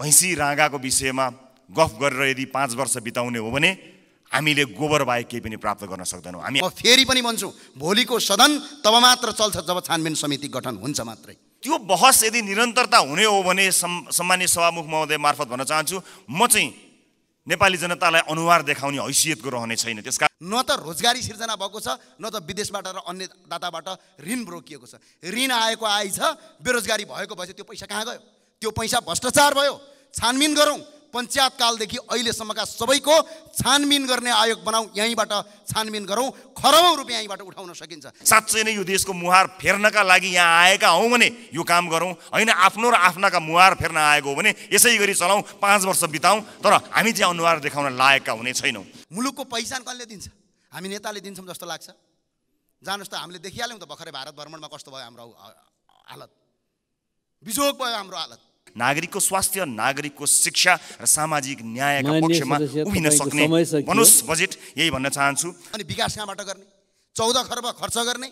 भैँसी राँगाको विषयमा गफ गरेर यदि 5 वर्ष बिताउने हो भने हामीले गोबर बाहेक केही पनि प्राप्त गर्न सक्दैनौँ। हामी फेरि पनि भन्छु, भोलिको सदन तब मात्र चल्छ जब छानबिन समिति गठन हुन्छ मात्रै। त्यो बहस यदि निरन्तरता हुने हो भने सम्माननीय सभामुख महोदय मार्फत भन्न चाहन्छु, म चाहिँ नेपाली जनतालाई अनुहार देखाउने हैसियतको रहने छैन। त्यसका न त रोजगारी सिर्जना भएको छ, न त विदेशबाट र अन्य दाताबाट ऋण रोकिएको छ। ऋण आएको आइ छ, बेरोजगारी भएको भएछ, त्यो पैसा कहाँ गयो? त्यो पैसा भ्रष्टाचार भयो। छानबिन गरौँ, पञ्चायत कालदेखि अहिलेसम्मका सबैको छानबिन गर्ने आयोग बनाऊ, यहीँबाट छानबिन गरौँ, खरबौँ रुपियाँ यहीँबाट उठाउन सकिन्छ। साँच्चै नै यो देशको मुहार फेर्नका लागि यहाँ आएका हौँ भने यो काम गरौँ, होइन आफ्नो र आफ्नाका मुहार फेर्न आएको हो भने यसै गरी चलाउँ, 5 वर्ष बिताउँ, तर हामी चाहिँ अनुहार देखाउन लायकका हुने छैनौँ। मुलुकको पहिचान कसले दिन्छ? हामी नेताले दिन्छौँ जस्तो लाग्छ। जानुहोस् त, हामीले देखिहाल्यौँ त भर्खरै भारत भ्रमणमा कस्तो भयो हाम्रो हालत, बिजोग भयो हाम्रो हालत। नागरिकको स्वास्थ्य, नागरिकको शिक्षा र सामाजिक न्यायका पक्षमा उभिन सक्ने बनोस् बजेट, यही भन्न चाहन्छु। अनि विकास कहाँबाट गर्ने? 14 खर्ब खर्च गर्ने,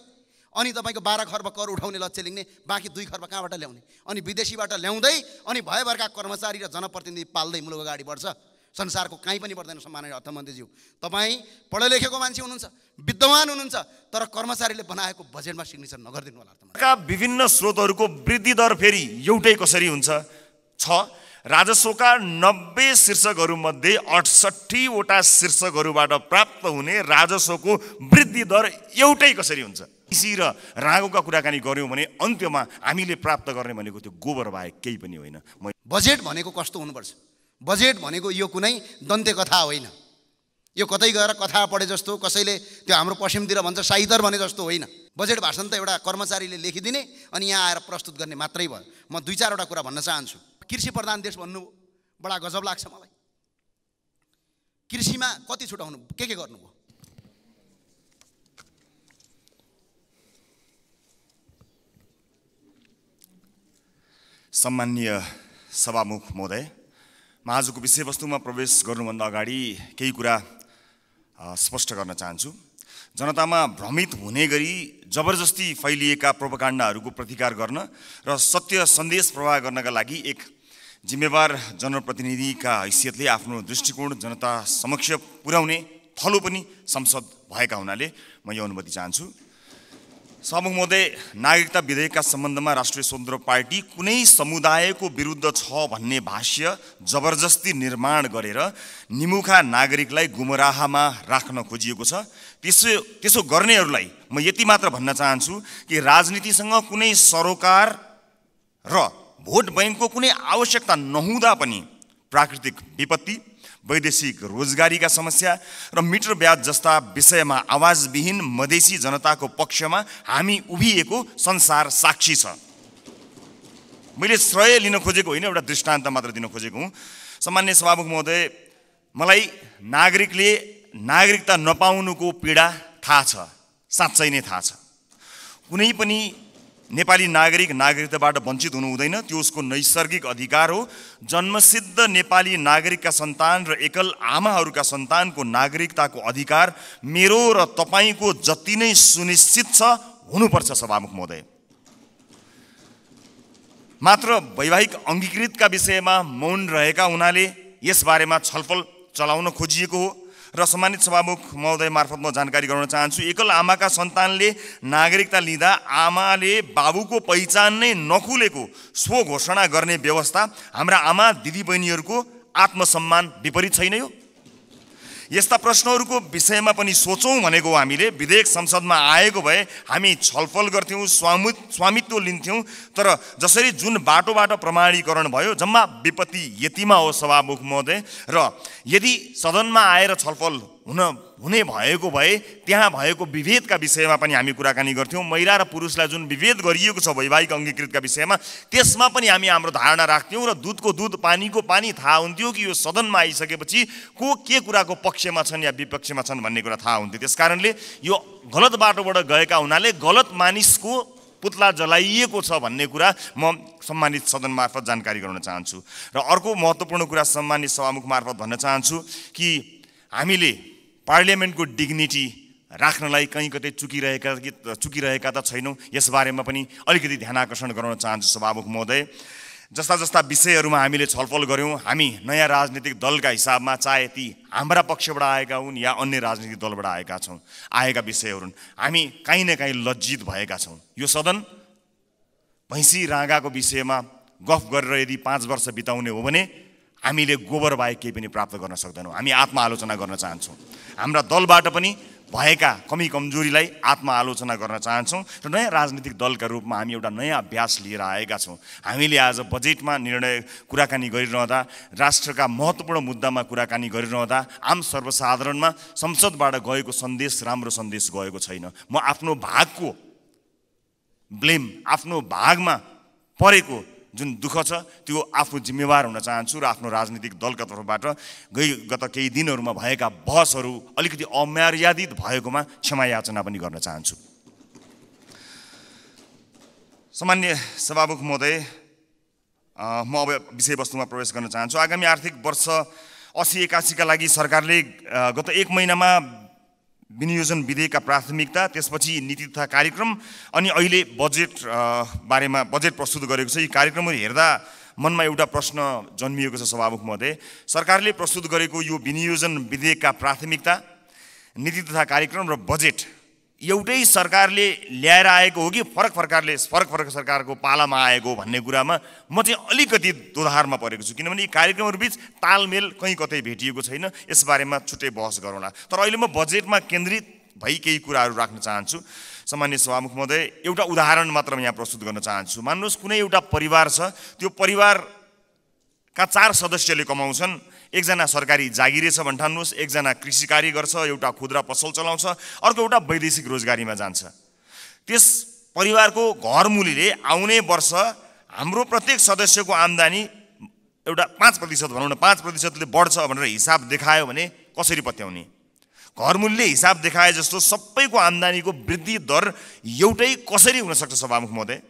अनि तपाईँको 12 खर्ब कर उठाउने लक्ष्य लिने, बाँकी 2 खर्ब कहाँबाट ल्याउने? अनि विदेशीबाट ल्याउँदै अनि भयभरका कर्मचारी र जनप्रतिनिधि पाल्दै मुलुक अगाडि बढ्छ। संसारको कहीँ पनि बढ्दैन। सम्माननीय अर्थमन्त्रीज्यू, तपाईँ पढे लेखेको मान्छे हुनुहुन्छ, विद्वान हुनुहुन्छ, तर कर्मचारीले बनाएको बजेटमा सिग्नेचर नगरिदिनु होला। विभिन्न स्रोतहरूको वृद्धि दर फेरि एउटै कसरी हुन्छ? राजस्वका 90 शीर्षकहरूमध्ये 68 वटा शीर्षकहरूबाट प्राप्त हुने राजस्वको वृद्धि दर एउटै कसरी हुन्छ? कृषि र राँगोका कुराकानी गऱ्यौँ भने अन्त्यमा हामीले प्राप्त गर्ने भनेको त्यो गोबर बाहेक केही पनि होइन। बजेट भनेको कस्तो हुनुपर्छ? बजेट भनेको यो कुनै दन्ते कथा होइन, यो कतै गएर कथा पढे जस्तो, कसैले त्यो हाम्रो पश्चिमतिर भन्छ साहित्यर भने जस्तो होइन। बजेट भाषण त एउटा कर्मचारीले लेखिदिने अनि यहाँ आएर प्रस्तुत गर्ने मात्रै भयो। म 2-4 वटा कुरा भन्न चाहन्छु। कृषि प्रधान देश भन्नु बडा गजब लाग्छ मलाई। कृषिमा कति छुटाउनु, के गर्नुभयो? सम्माननीय सभामुख महोदय, म आजको विषयवस्तुमा प्रवेश गर्नुभन्दा अगाडि केही कुरा स्पष्ट गर्न चाहन्छु। जनतामा भ्रमित हुने गरी जबरजस्ती फैलिएका प्रोपागान्डाहरूको प्रतिकार गर्न र सत्य सन्देश प्रवाह गर्नका लागि एक जिम्मेवार जनप्रतिनिधिका हैसियतले आफ्नो दृष्टिकोण जनता समक्ष पुर्याउने थलो पनि संसद भएका हुनाले म यो अनुमति चाहन्छु। सभामुख महोदय, नागरिकता विधेयकका सम्बन्धमा राष्ट्रिय स्वतन्त्र पार्टी कुनै समुदायको विरुद्ध छ भन्ने भाष्य जबरजस्ती निर्माण गरेर निमुखा नागरिकलाई गुमराहमा राख्न खोजिएको छ। त्यसो गर्नेहरूलाई म यति मात्र भन्न चाहन्छु कि राजनीतिसँग कुनै सरोकार र भोट बैंकको कुनै आवश्यकता नहुँदा पनि प्राकृतिक विपत्ति, वैदेशिक रोजगारीका समस्या र मिटर ब्याज जस्ता विषयमा आवाजविहीन मधेसी जनताको पक्षमा हामी उभिएको संसार साक्षी छ। मैले श्रेय लिन खोजेको होइन, एउटा दृष्टान्त मात्र दिन खोजेको हुँ। सम्माननीय सभामुख महोदय, मलाई नागरिकले नागरिकता नपाउनुको पीडा थाहा छ, साँच्चै नै थाहा छ। कुनै पनि नेपाली नागरिक नागरिकताबाट वञ्चित हुनु हुँदैन, त्यो उसको नैसर्गिक अधिकार हो। जन्मसिद्ध नेपाली नागरिकका सन्तान र एकल आमाहरूका सन्तानको नागरिकताको अधिकार मेरो र तपाईँको जति नै सुनिश्चित छ हुनुपर्छ। सभामुख महोदय, मात्र वैवाहिक अङ्गीकृतका विषयमा मौन रहेका हुनाले यसबारेमा छलफल चलाउन खोजिएको हो र सम्मानित सभामुख महोदय मार्फत म जानकारी गराउन चाहन्छु। एकल आमाका सन्तानले नागरिकता लिँदा आमाले बाबुको पहिचान नै नखुलेको स्व घोषणा गर्ने व्यवस्था हाम्रा आमा दिदीबहिनीहरूको आत्मसम्मान विपरीत छैन यो? यस्ता प्रश्नहरूको विषयमा पनि सोचौँ भनेको हामीले। विधेयक संसदमा आएको भए हामी छलफल गर्थ्यौँ, स्वामित्व लिन्थ्यौँ, तर जसरी जुन बाटोबाट प्रमाणीकरण भयो जम्मा विपत्ति यतिमा हो सभामुख महोदय। र यदि सदनमा आएर छलफल हुने भएको भए त्यहाँ भएको विभेदका विषयमा पनि हामी कुराकानी गर्थ्यौँ। महिला र पुरुषलाई जुन विभेद गरिएको छ वैवाहिक अङ्गीकृतका विषयमा, त्यसमा पनि हामी हाम्रो धारणा राख्थ्यौँ र दुधको दुध पानीको पानी थाहा हुन्थ्यो कि यो सदनमा आइसकेपछि को के कुराको पक्षमा छन् या विपक्षमा छन् भन्ने कुरा थाहा हुन्थ्यो। त्यसकारणले यो गलत बाटोबाट गएका हुनाले गलत मानिसको पुतला जलाइएको छ भन्ने कुरा म सम्मानित सदन मार्फत जानकारी गराउन चाहन्छु। र अर्को महत्त्वपूर्ण कुरा सम्मानित सभामुख मार्फत भन्न चाहन्छु कि हामीले पार्लियामेन्टको डिग्निटी राख्नलाई कहीँ कतै चुकिरहेका त छैनौँ, यसबारेमा पनि अलिकति ध्यान आकर्षण गराउन चाहन्छु सभामुख महोदय। जस्ता जस्ता विषयहरूमा हामीले छलफल गऱ्यौँ, हामी नयाँ राजनीतिक दलका हिसाबमा चाहे ती हाम्रा पक्षबाट आएका हुन् या अन्य राजनीतिक दलबाट आएका विषयहरू हुन्, हामी काहीँ न काहीँ लज्जित भएका छौँ। यो सदन भैँसी राँगाको विषयमा गफ गरेर यदि 5 वर्ष बिताउने हो भने हामीले गोबर बाहेक केही पनि प्राप्त गर्न सक्दैनौँ। हामी आत्मआलोचना गर्न चाहन्छौँ। हाम्रा दलबाट पनि भएका कमी कमजोरीलाई आत्मआलोचना गर्न चाहन्छौँ र नयाँ राजनीतिक दलका रूपमा हामी एउटा नयाँ अभ्यास लिएर आएका छौँ। हामीले आज बजेटमा कुराकानी गरिरहँदा, राष्ट्रका महत्त्वपूर्ण मुद्दामा कुराकानी गरिरहँदा आम सर्वसाधारणमा संसदबाट गएको सन्देश राम्रो सन्देश गएको छैन। म आफ्नो भागको ब्लेम, आफ्नो भागमा परेको जुन दुःख छ त्यो आफू जिम्मेवार हुन चाहन्छु र आफ्नो राजनीतिक दलका तर्फबाट गत केही दिनहरूमा भएका बहसहरू अलिकति अमर्यादित भएकोमा क्षमा याचना पनि गर्न चाहन्छु। सामान्य सभामुख महोदय, म अब विषयवस्तुमा प्रवेश गर्न चाहन्छु। आगामी आर्थिक वर्ष 80-81 का लागि सरकारले गत 1 महिनामा विनियोजन विधेयकका प्राथमिकता, त्यसपछि नीति तथा कार्यक्रम अनि अहिले बजेट बारेमा बजेट प्रस्तुत गरेको छ। यी कार्यक्रमहरू हेर्दा मनमा एउटा प्रश्न जन्मिएको छ सभामुख महोदय। सरकारले प्रस्तुत गरेको यो विनियोजन विधेयकका प्राथमिकता, नीति तथा कार्यक्रम र बजेट एउटै सरकारले ल्याएर आएको हो कि फरक फरक सरकारको पालामा आएको भन्ने कुरामा म चाहिँ अलिकति दोधारमा परेको छु। किनभने यी कार्यक्रमहरूबीच तालमेल कहीँ कतै भेटिएको छैन। यसबारेमा छुट्टै बहस गरौँला। तर अहिले म बजेटमा केन्द्रित भई केही कुराहरू राख्न चाहन्छु। सामान्य सभामुख महोदय, एउटा उदाहरण मात्र यहाँ प्रस्तुत गर्न चाहन्छु। मान्नुहोस् कुनै एउटा परिवार छ, त्यो परिवारका 4 सदस्यले कमाउँछन्। एकजना सरकारी जागिरे छ भन्ठान्नुहोस्, एकजना कृषि कार्य गर्छ, एउटा खुद्रा पसल चलाउँछ, अर्को एउटा वैदेशिक रोजगारीमा जान्छ। त्यस परिवारको घरमुलीले आउने वर्ष हाम्रो प्रत्येक सदस्यको आम्दानी एउटा 5% भनौँ न, 5%ले बढ्छ भनेर हिसाब देखायो भने कसरी पत्याउने? घरमुलीले हिसाब देखाए जस्तो सबैको आम्दानीको वृद्धि दर एउटै कसरी हुनसक्छ सभामुख महोदय?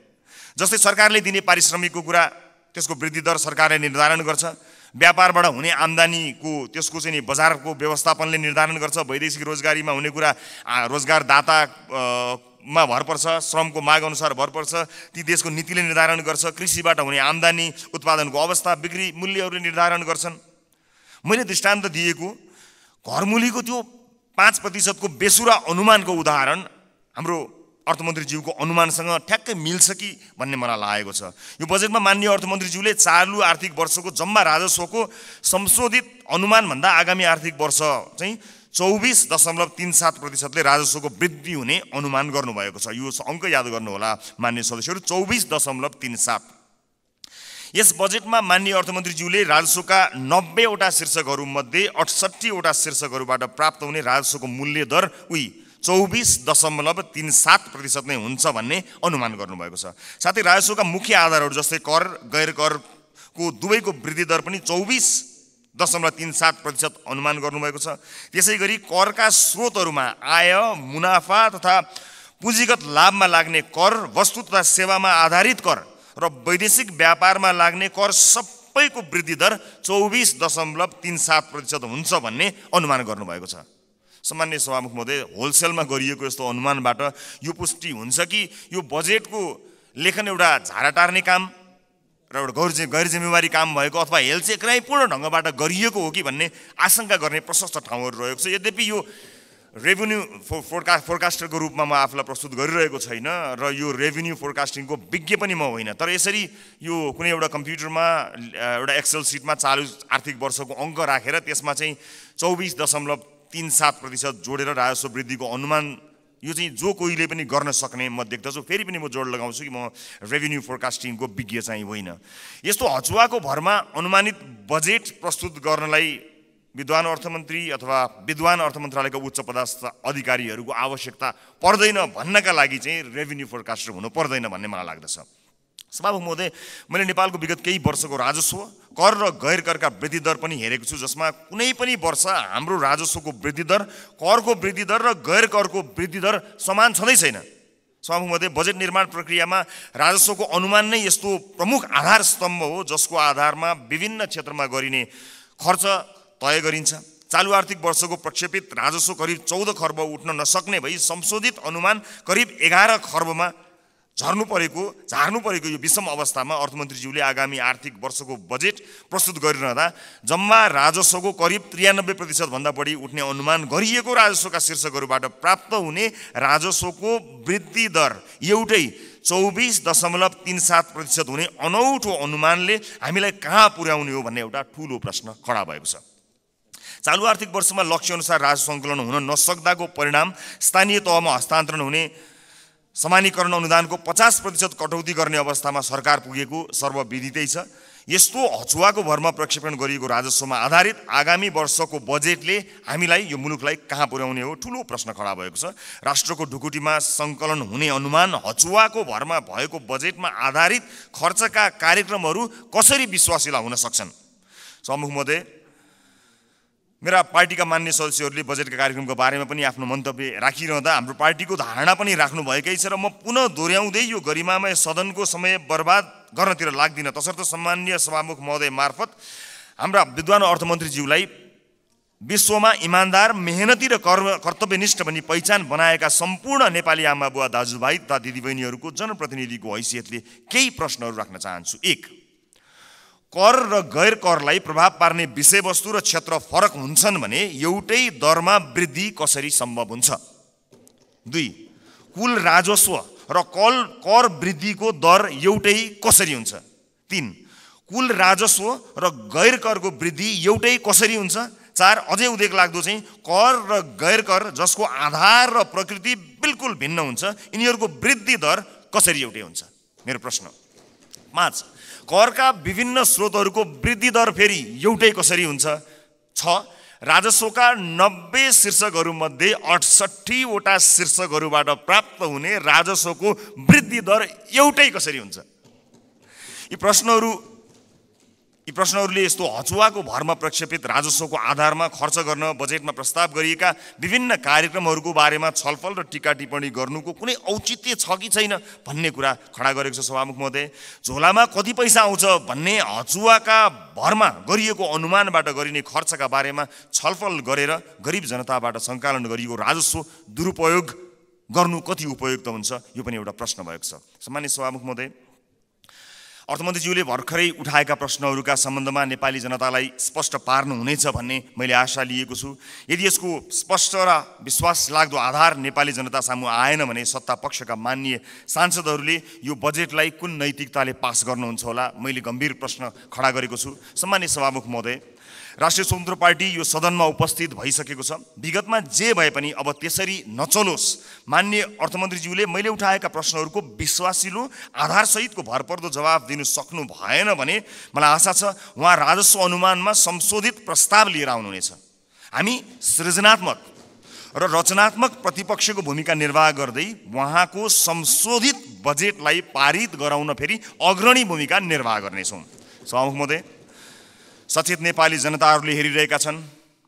जस्तै सरकारले दिने पारिश्रमिकको कुरा, त्यसको वृद्धि दर सरकारले निर्धारण गर्छ। व्यापारबाट हुने आम्दानीको त्यसको चाहिँ बजारको व्यवस्थापनले निर्धारण गर्छ। वैदेशिक रोजगारीमा हुने कुरा रोजगारदातामा भर पर्छ, श्रमको माग अनुसार भर पर्छ, ती देशको नीतिले निर्धारण गर्छ। कृषिबाट हुने आम्दानी, उत्पादनको अवस्था, बिक्री मूल्यहरूले निर्धारण गर्छन्। मैले दृष्टान्त दिएको घरमुलीको त्यो 5% को बेसुरा अनुमानको उदाहरण हाम्रो अर्थमन्त्रीज्यूको अनुमानसँग ठ्याक्कै मिल्छ कि भन्ने मलाई लागेको छ। यो बजेटमा माननीय अर्थमन्त्रीज्यूले चालु आर्थिक वर्षको जम्मा राजस्वको संशोधित अनुमानभन्दा आगामी आर्थिक वर्ष चाहिँ 24.37%ले राजस्वको वृद्धि हुने अनुमान गर्नुभएको छ। यो अङ्क याद गर्नुहोला माननीय सदस्यहरू, 24.37। यस बजेटमा माननीय अर्थमन्त्रीज्यूले राजस्वका 90 वटा शीर्षकहरूमध्ये 68 वटा शीर्षकहरूबाट प्राप्त हुने राजस्वको मूल्य दर 24.37% नै हुन्छ भन्ने अनुमान गर्नुभएको छ। साथै राजस्वका मुख्य आधारहरू जस्तै कर, गैर करको दुवैको वृद्धि दर पनि 24.37% अनुमान गर्नुभएको छ। त्यसै गरी करका स्रोतहरूमा आय, मुनाफा तथा पुँजीगत लाभमा लाग्ने कर, वस्तु तथा सेवामा आधारित कर र वैदेशिक व्यापारमा लाग्ने कर सबैको वृद्धि दर 24.37% हुन्छ भन्ने अनुमान गर्नुभएको छ। सामान्य सभामुख महोदय, होलसेलमा गरिएको यस्तो अनुमानबाट यो पुष्टि हुन्छ कि यो बजेटको लेखन एउटा झारा टार्ने काम र एउटा गैर जिम्मेवारी काम भएको अथवा हेलचेक्राइपूर्ण ढङ्गबाट गरिएको हो कि भन्ने आशंका गर्ने प्रशस्त ठाउँहरू रहेको छ। यद्यपि यो रेभेन्यू फोरकास्टरको रूपमा म आफूलाई प्रस्तुत गरिरहेको छैन र यो रेभेन्यू फोरकास्टिङको विज्ञ पनि म होइन। तर यसरी यो कुनै एउटा कम्प्युटरमा एउटा एक्सेल सिटमा चालु आर्थिक वर्षको अङ्क राखेर त्यसमा चाहिँ 24.37% जोडेर राजस्व वृद्धिको अनुमान, यो चाहिँ जो कोहीले पनि गर्न सक्ने म देख्दछु। फेरि पनि म जोड लगाउँछु कि म रेभेन्यू फोरकास्टिङको विज्ञ चाहिँ होइन। यस्तो हचुवाको भरमा अनुमानित बजेट प्रस्तुत गर्नलाई विद्वान अर्थमन्त्री अथवा विद्वान अर्थ मन्त्रालयका उच्च पदस्थ अधिकारीहरूको आवश्यकता पर्दैन भन्नका लागि चाहिँ रेभेन्यू फोरकास्टर हुनु पर्दैन भन्ने मलाई लाग्दछ। सभामुख महोदय, मैले नेपालको विगत केही वर्षको राजस्व, कर र गैर करका वृद्धि दर पनि हेरेको छु, जसमा कुनै पनि वर्ष हाम्रो राजस्वको वृद्धि दर, करको वृद्धि दर र गैर करको वृद्धि दर समान छँदै छैन। सभामुख महोदय, बजेट निर्माण प्रक्रियामा राजस्वको अनुमान नै यस्तो प्रमुख आधार स्तम्भ हो जसको आधारमा विभिन्न क्षेत्रमा गरिने खर्च तय गरिन्छ। चालु आर्थिक वर्षको प्रक्षेपित राजस्व करिब 14 खर्ब उठ्न नसक्ने भई संशोधित अनुमान करिब 11 खर्बमा झार्नु परेको यो विषम अवस्थामा अर्थमन्त्रीज्यूले आगामी आर्थिक वर्षको बजेट प्रस्तुत गरिरहँदा जम्मा राजस्वको करिब 93% भन्दा बढी उठ्ने अनुमान गरिएको राजस्वका शीर्षकहरूबाट प्राप्त हुने राजस्वको वृद्धि दर एउटै 24.37% हुने अनौठो अनुमानले हामीलाई कहाँ पुर्याउने हो भन्ने एउटा ठूलो प्रश्न खडा भएको छ। चालु आर्थिक वर्षमा लक्ष्य अनुसार राजस्व सङ्कलन हुन नसक्दाको परिणाम स्थानीय तहमा हस्तान्तरण हुने समानीकरण अनुदानको 50% कटौती गर्ने अवस्थामा सरकार पुगेको सर्वविदितै छ। यस्तो हचुवाको भरमा प्रक्षेपण गरिएको राजस्वमा आधारित आगामी वर्षको बजेटले हामीलाई यो मुलुकलाई कहाँ पुर्याउने हो ठूलो प्रश्न खडा भएको छ। राष्ट्रको ढुकुटीमा सङ्कलन हुने अनुमान हचुवाको भरमा भएको बजेटमा आधारित खर्चका कार्यक्रमहरू कसरी विश्वासिला हुन सक्छन्? सभामुख महोदय, मेरा पार्टीका मान्य सदस्यहरूले बजेटका कार्यक्रमको बारेमा पनि आफ्नो मन्तव्य राखिरहँदा हाम्रो पार्टीको धारणा पनि राख्नुभएकै छ र म पुनः दोहोऱ्याउँदै यो गरिमामय सदनको समय बर्बाद गर्नतिर लाग्दिनँ। तसर्थ सम्माननीय सभामुख महोदय मार्फत हाम्रा विद्वान अर्थमन्त्रीज्यूलाई विश्वमा इमान्दार, मेहनती र कर्तव्यनिष्ठ भनी पहिचान बनाएका सम्पूर्ण नेपाली आमा बुवा दाजुभाइ तथा दिदीबहिनीहरूको जनप्रतिनिधिको हैसियतले केही प्रश्नहरू राख्न चाहन्छु। 1, कर र गैर करलाई प्रभाव पार्ने विषयवस्तु र क्षेत्र फरक हुन्छन् भने एउटै दरमा वृद्धि कसरी सम्भव हुन्छ? 2, कुल राजस्व र कर वृद्धिको दर एउटै कसरी हुन्छ? 3, कुल राजस्व र गैर करको वृद्धि एउटै कसरी हुन्छ? 4, अझै उदेक लाग्दो चाहिँ कर र गैर कर जसको आधार र प्रकृति बिल्कुल भिन्न हुन्छ, यिनीहरूको वृद्धि दर कसरी एउटै हुन्छ? मेरो प्रश्न। 5, करका विभिन्न स्रोतहरूको वृद्धि दर फेरि एउटै कसरी हुन्छ? 6, राजस्वका 90 शीर्षकहरूमध्ये 68 वटा शीर्षकहरूबाट प्राप्त हुने राजस्वको वृद्धि दर एउटै कसरी हुन्छ? यी प्रश्नहरूले यस्तो हचुवाको भरमा प्रक्षेपित राजस्वको आधारमा खर्च गर्न बजेटमा प्रस्ताव गरिएका विभिन्न कार्यक्रमहरूको बारेमा छलफल र टीका टिप्पणी गर्नुको कुनै औचित्य छ कि छैन भन्ने कुरा खडा गरेको छ। सभामुख महोदय, झोलामा कति पैसा आउँछ भन्ने हचुवाका भरमा गरिएको अनुमानबाट गरिने खर्चका बारेमा छलफल गरेर गरिब जनताबाट सङ्कलन गरिएको राजस्व दुरुपयोग गर्नु कति उपयुक्त हुन्छ, यो पनि एउटा प्रश्न भएको छ। सम्मान्य सभामुख महोदय, अर्थमन्त्रीज्यूले भर्खरै उठाएका प्रश्नहरूका सम्बन्धमा नेपाली जनतालाई स्पष्ट पार्नु हुनेछ भन्ने मैले आशा लिएको छु। यदि यसको स्पष्ट र विश्वास लाग्दो आधार नेपाली जनता सामु आएन भने सत्ता पक्षका माननीय सांसदहरूले यो बजेटलाई कुन नैतिकताले पास गर्नुहुन्छ होला, मैले गम्भीर प्रश्न खडा गरेको छु। सम्मान्य सभामुख महोदय, राष्ट्रिय स्वतन्त्र पार्टी यो सदनमा उपस्थित भइसकेको छ। विगतमा जे भए पनि अब त्यसरी नचलोस्। माननीय अर्थमन्त्रीज्यूले मैले उठाएका प्रश्नहरूको विश्वासिलो आधारसहितको भरपर्दो जवाब दिनु सक्नु भएन भने मलाई आशा छ उहाँ राजस्व अनुमानमा संशोधित प्रस्ताव लिएर आउनुहुनेछ। हामी सृजनात्मक र रचनात्मक प्रतिपक्षको भूमिका निर्वाह गर्दै उहाँको संशोधित बजेटलाई पारित गराउन फेरि अग्रणी भूमिका निर्वाह गर्नेछौँ। सभामुख महोदय, सचेत नेपाली जनताहरूले हेरिरहेका छन्।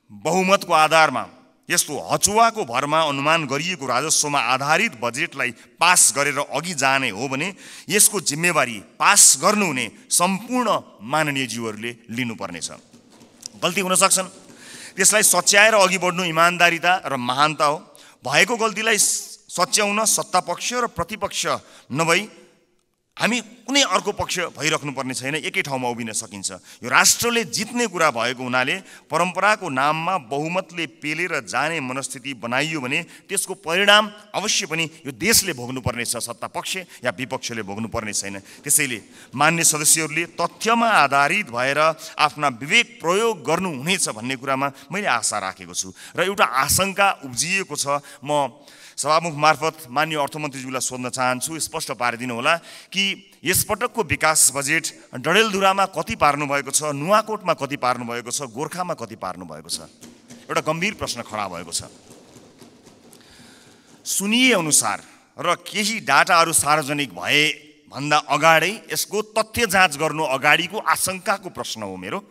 बहुमतको आधारमा यस्तो हचुवाको भरमा अनुमान गरिएको राजस्वमा आधारित बजेटलाई पास गरेर अघि जाने हो भने यसको जिम्मेवारी पास गर्नुहुने सम्पूर्ण माननीयज्यूहरूले लिनुपर्नेछ। गल्ती हुन सक्छन्, त्यसलाई सच्याएर अघि बढ्नु इमान्दारिता र महानता हो। भएको गल्तीलाई सच्याउन सत्तापक्ष र प्रतिपक्ष नभई हामी कुनै अर्को पक्ष भइराख्नु पर्ने छैन, एकै ठाउँमा उभिन सकिन्छ। यो राष्ट्रले जित्ने कुरा भएको हुनाले परम्पराको नाममा बहुमतले पेलेर जाने मनस्थिति बनाइयो भने त्यसको परिणाम अवश्य पनि यो देशले भोग्नुपर्ने छ, सत्ता पक्ष या विपक्षले भोग्नुपर्ने छैन। त्यसैले मान्य सदस्यहरूले तथ्यमा आधारित भएर आफ्ना विवेक प्रयोग गर्नुहुनेछ भन्ने कुरामा मैले आशा राखेको छु र एउटा आशंका उब्जिएको छ। म सभामुख मार्फत मान्य अर्थमन्त्रीज्यूलाई सोध्न चाहन्छु, स्पष्ट पारिदिनु होला कि यसपटकको विकास बजेट डडेलधुरामा कति पार्नु भएको छ, नुवाकोटमा कति पार्नु भएको छ, गोर्खामा कति पार्नु भएको छ? एउटा गम्भीर प्रश्न खडा भएको छ। सुनिए अनुसार र केही डाटाहरू सार्वजनिक भए भन्दा अगाडै यसको तथ्य जाँच गर्नु अगाडिको आशंकाको प्रश्न हो मेरो।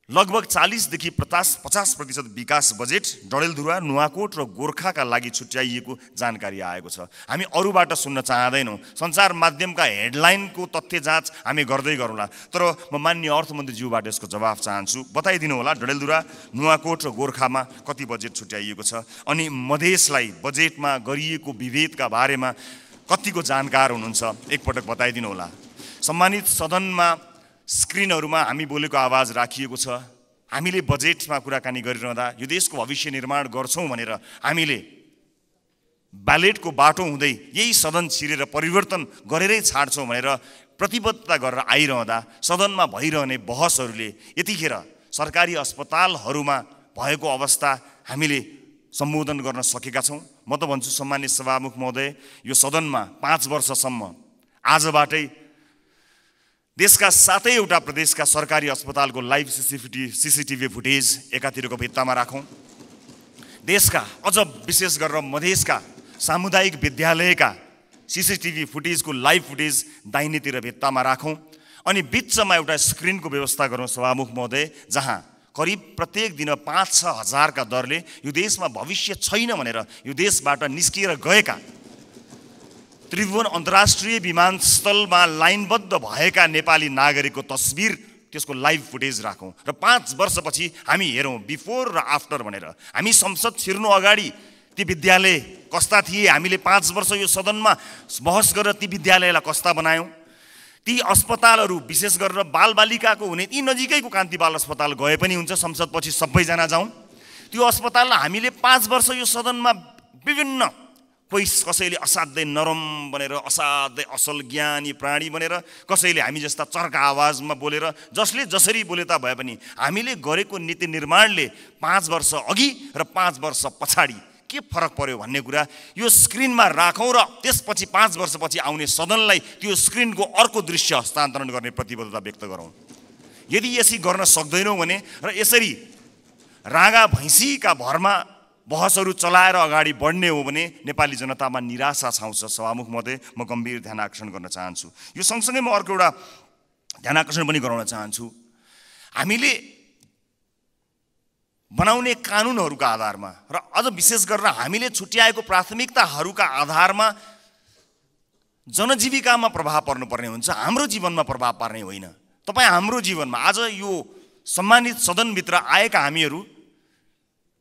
लगभग 40 देखि 50% विकास बजेट डडेलधुरा, नुवाकोट र गोर्खाका लागि छुट्याइएको जानकारी आएको छ। हामी अरूबाट सुन्न चाहदैनौँ। सञ्चार माध्यमका हेडलाइनको तथ्य जाँच हामी गर्दै गरौँला, तर म मान्य अर्थमन्त्रीज्यूबाट यसको जवाफ चाहन्छु। बताइदिनु होला डडेलधुरा, नुवाकोट र गोर्खामा कति बजेट छुट्याइएको छ, अनि मधेसलाई बजेटमा गरिएको विभेदका बारेमा कतिको जानकार हुनुहुन्छ एकपटक बताइदिनु होला। सम्मानित सदनमा स्क्रिनहरूमा हामी बोलेको आवाज राखिएको छ। हामीले बजेटमा कुराकानी गरिरहँदा यो देशको भविष्य निर्माण गर्छौँ भनेर हामीले ब्यालेटको बाटो हुँदै यही सदन छिरेर परिवर्तन गरेरै छाड्छौँ भनेर प्रतिबद्धता गरेर आइरहँदा सदनमा भइरहने बहसहरूले यतिखेर सरकारी अस्पतालहरूमा भएको अवस्था हामीले सम्बोधन गर्न सकेका छौँ। म त भन्छु सम्मानित सभामुख महोदय, यो सदनमा 5 वर्षसम्म आजबाटै देशका 7वटा प्रदेशका सरकारी अस्पतालको लाइभ सीसीटीभी फुटेज एकातिरको भित्तामा राखौँ। देशका अझ विशेष गरेर मधेसका सामुदायिक विद्यालयका सीसीटीभी फुटेजको लाइभ फुटेज दाहिनेतिर भित्तामा राखौँ अनि बिचमा एउटा स्क्रिनको व्यवस्था गरौँ सभामुख महोदय, जहाँ करिब प्रत्येक दिन 5-6 हजारका दरले यो देशमा भविष्य छैन भनेर यो देशबाट निस्किएर गएका त्रिभुवन अन्तर्राष्ट्रिय विमानस्थलमा लाइनबद्ध भएका नेपाली नागरिकको तस्बिर त्यसको लाइभ फुटेज राखौँ र 5 वर्षपछि हामी हेरौँ बिफोर र आफ्टर भनेर। हामी संसद छिर्नु अगाडि ती विद्यालय कस्ता थिए, हामीले 5 वर्ष यो सदनमा बहस गरेर ती विद्यालयलाई कस्ता बनायौँ। ती अस्पतालहरू विशेष गरेर बालबालिकाको हुने ती नजिकैको कान्ति बाल अस्पताल गए पनि हुन्छ, संसदपछि सबैजना जाउँ। त्यो अस्पताललाई हामीले 5 वर्ष यो सदनमा विभिन्न कसैले असाध्यै नरम बनेर असाध्यै असल ज्ञानी प्राणी बनेर, कसैले हामी जस्ता चर्का आवाजमा बोलेर, जसले जसरी बोले ता भए पनि हामीले गरेको नीति निर्माणले 5 वर्ष अघि र 5 वर्ष पछाडि के फरक पर्यो भन्ने कुरा यो स्क्रिनमा राखौँ र त्यसपछि 5 वर्षपछि आउने सदनलाई त्यो स्क्रिनको अर्को दृश्य हस्तान्तरण गर्ने प्रतिबद्धता व्यक्त गरौँ। यदि यसरी गर्न सक्दैनौँ भने र यसरी रागा भैँसीका भरमा बहसहरू चलाएर अगाडि बढ्ने हो भने नेपाली जनतामा निराशा छाउँछ। सभामुख महोदय, म गम्भीर ध्यान आकर्षण गर्न चाहन्छु। यो सँगसँगै म अर्को एउटा ध्यान आकर्षण पनि गराउन चाहन्छु। हामीले बनाउने कानुनहरूका आधारमा र अझ विशेष गरेर हामीले छुट्याएको प्राथमिकताहरूका आधारमा जनजीविकामा प्रभाव पर्नुपर्ने हुन्छ, हाम्रो जीवनमा प्रभाव पार्ने होइन। तपाईँ हाम्रो जीवनमा आज यो सम्मानित सदनभित्र आएका हामीहरू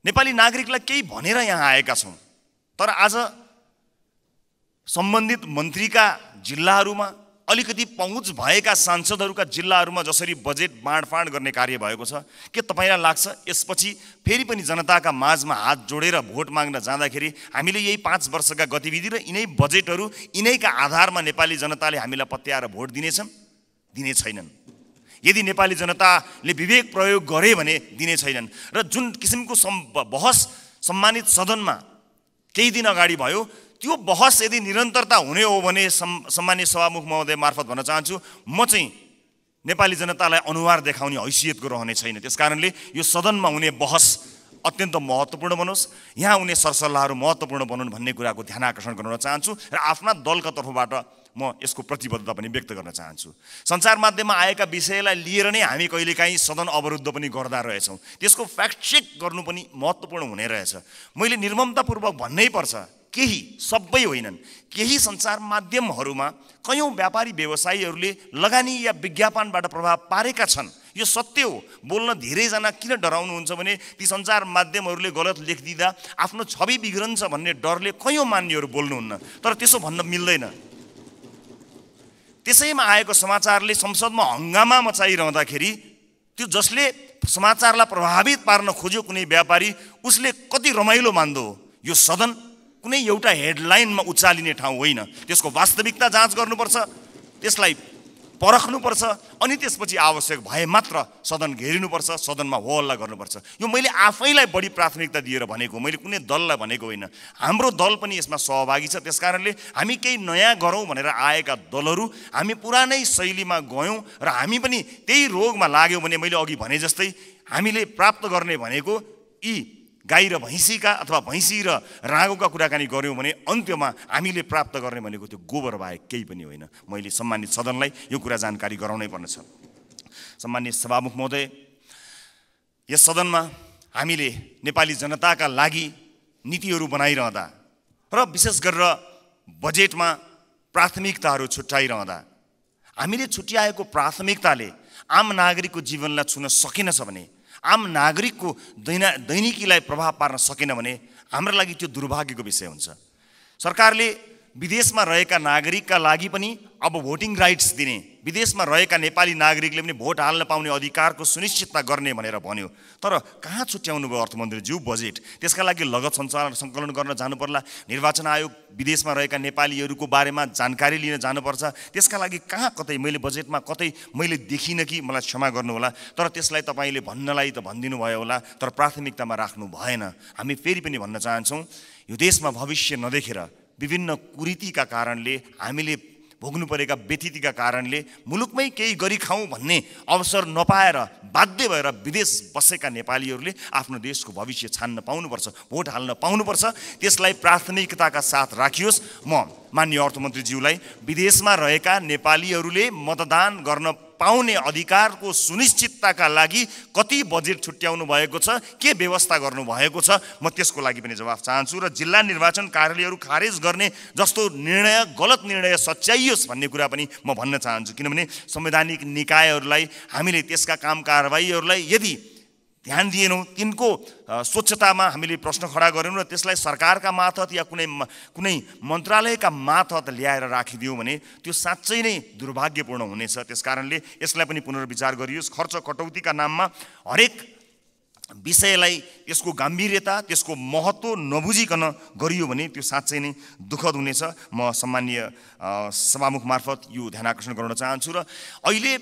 नेपाली नागरिकलाई केही भनेर यहाँ आएका छौँ, तर आज सम्बन्धित मन्त्रीका जिल्लाहरूमा अलिकति पहुँच भएका सांसदहरूका जिल्लाहरूमा जसरी बजेट बाँडफाँड गर्ने कार्य भएको छ, के तपाईँलाई लाग्छ यसपछि फेरि पनि जनताका माझमा हात जोडेर भोट माग्न जाँदाखेरि हामीले यही 5 वर्षका गतिविधि र यिनै बजेटहरू यिनैका आधारमा नेपाली जनताले हामीलाई पत्याएर भोट दिनेछन्? दिने छैनन्। यदि नेपाली जनताले विवेक प्रयोग गरे भने दिने छैनन्। र जुन किसिमको बहस सम्मानित सदनमा केही दिन अगाडि भयो, त्यो बहस यदि निरन्तरता हुने हो भने सम्मान्य सभामुख महोदय मार्फत भन्न चाहन्छु, म चाहिँ नेपाली जनतालाई अनुहार देखाउने हैसियतको रहने छैन। त्यसकारणले यो सदनमा हुने बहस अत्यन्त महत्त्वपूर्ण बनोस्, यहाँ हुने सरसल्लाहहरू महत्त्वपूर्ण बनुन् भन्ने कुराको ध्यान आकर्षण गर्न चाहन्छु र आफ्ना दलका तर्फबाट म यसको प्रतिबद्धता पनि व्यक्त गर्न चाहन्छु। सञ्चार माध्यममा आएका विषयलाई लिएर नै हामी कहिलेकाहीँ सदन अवरुद्ध पनि गर्दा रहेछौँ, त्यसको फ्याक्ट चेक गर्नु पनि महत्त्वपूर्ण हुने रहेछ। मैले निर्ममतापूर्वक भन्नै पर्छ, केही, सबै होइनन्, केही सञ्चार माध्यमहरूमा कयौँ व्यापारी व्यवसायीहरूले लगानी या विज्ञापनबाट प्रभाव पारेका छन्। यो सत्य हो। बोल्न धेरैजना किन डराउनुहुन्छ भने ती सञ्चार माध्यमहरूले गलत लेखिदिँदा आफ्नो छवि बिग्रन्छ भन्ने डरले कयौँ मान्यहरू बोल्नुहुन्न, तर त्यसो भन्न मिल्दैन। त्यसैमा आएको समाचारले संसदमा हङ्गामा मचाइरहँदाखेरि त्यो जसले समाचारलाई प्रभावित पार्न खोज्यो कुनै व्यापारी, उसले कति रमाइलो मान्दो हो। यो सदन कुनै एउटा हेडलाइनमा उचालिने ठाउँ होइन, त्यसको वास्तविकता जाँच गर्नुपर्छ, त्यसलाई परख्नुपर्छ अनि त्यसपछि आवश्यक भए मात्र सदन घेरिनुपर्छ, सदनमा हो हल्ला गर्नुपर्छ। यो मैले आफैलाई बढी प्राथमिकता दिएर भनेको, मैले कुनै दललाई भनेको होइन। हाम्रो दल पनि यसमा सहभागी छ। त्यसकारणले हामी केही नयाँ गरौँ भनेर आएका दलहरू हामी पुरानै शैलीमा गयौँ र हामी पनि त्यही रोगमा लाग्यौँ भने मैले अघि भने जस्तै हामीले प्राप्त गर्ने भनेको यी गाई र भैँसीका अथवा भैँसी र रागोका कुराकानी गऱ्यौँ भने अन्त्यमा हामीले प्राप्त गर्ने भनेको त्यो गोबर बाहेक केही पनि होइन। मैले सम्मानित सदनलाई यो कुरा जानकारी गराउनै पर्नेछ। सम्मानित सभामुख महोदय, यस सदनमा हामीले नेपाली जनताका लागि नीतिहरू बनाइरहँदा र विशेष गरेर बजेटमा प्राथमिकताहरू छुट्याइरहँदा हामीले छुट्याएको प्राथमिकताले आम नागरिकको जीवनलाई छुन सकेनछ भने, आम नागरिकको दैनिकीलाई प्रभाव पार्न सकेन भने हाम्रो लागि त्यो दुर्भाग्यको विषय हुन्छ। सरकारले विदेशमा रहेका नागरिकका लागि पनि अब भोटिङ राइट्स दिने, विदेशमा रहेका नेपाली नागरिकले पनि भोट हाल्न पाउने अधिकारको सुनिश्चितता गर्ने भनेर भन्यो। तर कहाँ छुट्याउनु भयो अर्थमन्त्रीज्यू बजेट? त्यसका लागि लगत सङ्कलन गर्न जानु पर्ला, निर्वाचन आयोग विदेशमा रहेका नेपालीहरूको बारेमा जानकारी लिन जानुपर्छ। त्यसका लागि कहाँ कतै मैले बजेटमा कतै मैले देखिनँ कि, मलाई क्षमा गर्नुहोला, तर त्यसलाई तपाईँले भन्नलाई त भनिदिनु भयो होला, तर प्राथमिकतामा राख्नु भएन। हामी फेरि पनि भन्न चाहन्छौँ, यो देशमा भविष्य नदेखेर विभिन्न कुरीतिका कारणले, हामीले भोग्नु परेका व्यथितिका कारणले मुलुकमै केही गरी खाउँ भन्ने अवसर नपाएर बाध्य भएर विदेश बसेका नेपालीहरूले आफ्नो देशको भविष्य छान्न पाउनुपर्छ, भोट हाल्न पाउनुपर्छ। त्यसलाई प्राथमिकताका साथ राखियोस्। म माननीय अर्थमन्त्रीज्यूलाई विदेशमा रहेका नेपालीहरूले मतदान गर्न पाउने अधिकारको सुनिश्चितताका लागि कति बजेट छुट्याउनु भएको छ, के व्यवस्था गर्नुभएको छ, म त्यसको लागि पनि जवाफ चाहन्छु। र जिल्ला निर्वाचन कार्यालयहरू खारेज गर्ने जस्तो निर्णय, गलत निर्णय सच्याइयोस् भन्ने कुरा पनि म भन्न चाहन्छु। किनभने संवैधानिक निकायहरूलाई हामीले त्यसका काम कारबाहीहरूलाई यदि ध्यान दिएनौँ, तिनको स्वच्छतामा हामीले प्रश्न खडा गरेनौँ र त्यसलाई सरकारका मार्फत या कुनै मन्त्रालयका मार्फत ल्याएर राखिदियौँ भने त्यो साँच्चै नै दुर्भाग्यपूर्ण हुनेछ। त्यसकारणले यसलाई पनि पुनर्विचार गरियोस्। खर्च कटौतीका नाममा हरेक विषयलाई त्यसको गम्भीरता, त्यसको महत्त्व नबुझिकन गरियो भने त्यो साँच्चै नै दुःखद हुनेछ। म सम्मानीय सभामुख मार्फत यो ध्यान आकर्षण गर्न चाहन्छु। र अहिले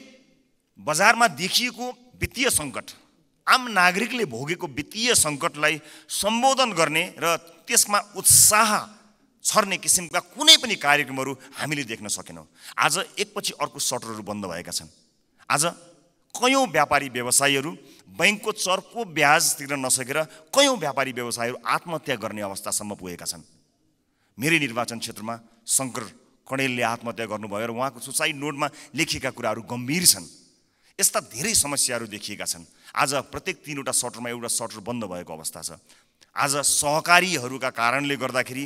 बजारमा देखिएको वित्तीय सङ्कट, आम नागरिकले भोगेको वित्तीय सङ्कटलाई सम्बोधन गर्ने र त्यसमा उत्साह छर्ने किसिमका कुनै पनि कार्यक्रमहरू हामीले देख्न सकेनौँ। आज एकपछि अर्को सटरहरू बन्द भएका छन्। आज कयौँ व्यापारी व्यवसायीहरू बैंकको चर्को ब्याज तिर्न नसकेर कयौँ व्यापारी व्यवसायीहरू आत्महत्या गर्ने अवस्थासम्म पुगेका छन्। मेरै निर्वाचन क्षेत्रमा शङ्कर कणेलले आत्महत्या गर्नुभयो र उहाँको सुसाइड नोटमा लेखिएका कुराहरू गम्भीर छन्। यस्ता धेरै समस्याहरू देखिएका छन्। आज प्रत्येक 3वटा सटरमा एउटा सटर बन्द भएको अवस्था छ। आज सहकारीहरूका कारणले गर्दाखेरि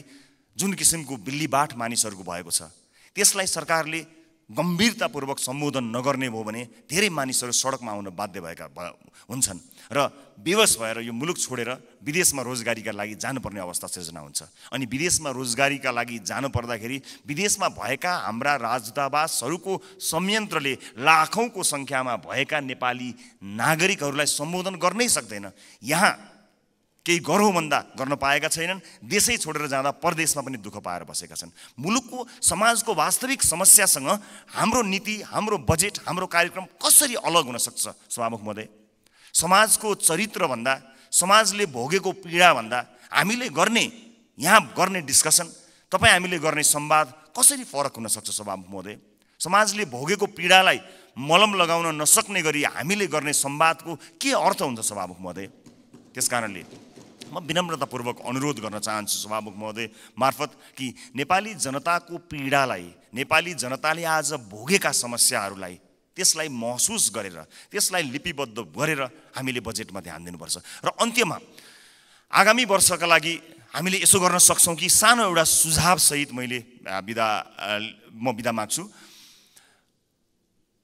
जुन किसिमको बिल्लीबाट मानिसहरूको भएको छ, त्यसलाई सरकारले गम्भीरतापूर्वक सम्बोधन नगर्ने भयो भने धेरै मानिसहरू सडकमा आउन बाध्य भएका हुन्छन् र बेवस भएर यो मुलुक छोडेर विदेशमा रोजगारीका लागि जानुपर्ने अवस्था सिर्जना हुन्छ। अनि विदेशमा रोजगारीका लागि जानु पर्दाखेरि विदेशमा भएका हाम्रा राजदूतावासहरूको संयन्त्रले लाखौँको सङ्ख्यामा भएका नेपाली नागरिकहरूलाई सम्बोधन गर्नै सक्दैन। यहाँ केही गरौँ भन्दा गर्न पाएका छैनन्। देशै छोडेर जाँदा परदेशमा पनि दुःख पाएर बसेका छन्। मुलुकको समाजको वास्तविक समस्यासँग हाम्रो नीति, हाम्रो बजेट, हाम्रो कार्यक्रम कसरी अलग हुन सक्छ? सभामुख महोदय, समाजको चरित्रभन्दा, समाजले भोगेको पीडाभन्दा हामीले यहाँ गर्ने डिस्कसन, तपाईँ हामीले गर्ने संवाद कसरी फरक हुन सक्छ? सभामुख महोदय, समाजले भोगेको पीडालाई मलम लगाउन नसक्ने गरी हामीले गर्ने संवादको के अर्थ हुन्छ? सभामुख महोदय, त्यसकारणले म विनम्रतापूर्वक अनुरोध गर्न चाहन्छु सभामुख महोदय मार्फत कि नेपाली जनताको पीडालाई, नेपाली जनताले आज भोगेका समस्याहरूलाई त्यसलाई महसुस गरेर, त्यसलाई लिपिबद्ध गरेर हामीले बजेटमा ध्यान दिनुपर्छ। र अन्त्यमा आगामी वर्षका लागि हामीले यसो गर्न सक्छौँ कि सानो एउटा सुझावसहित म बिदा माग्छु।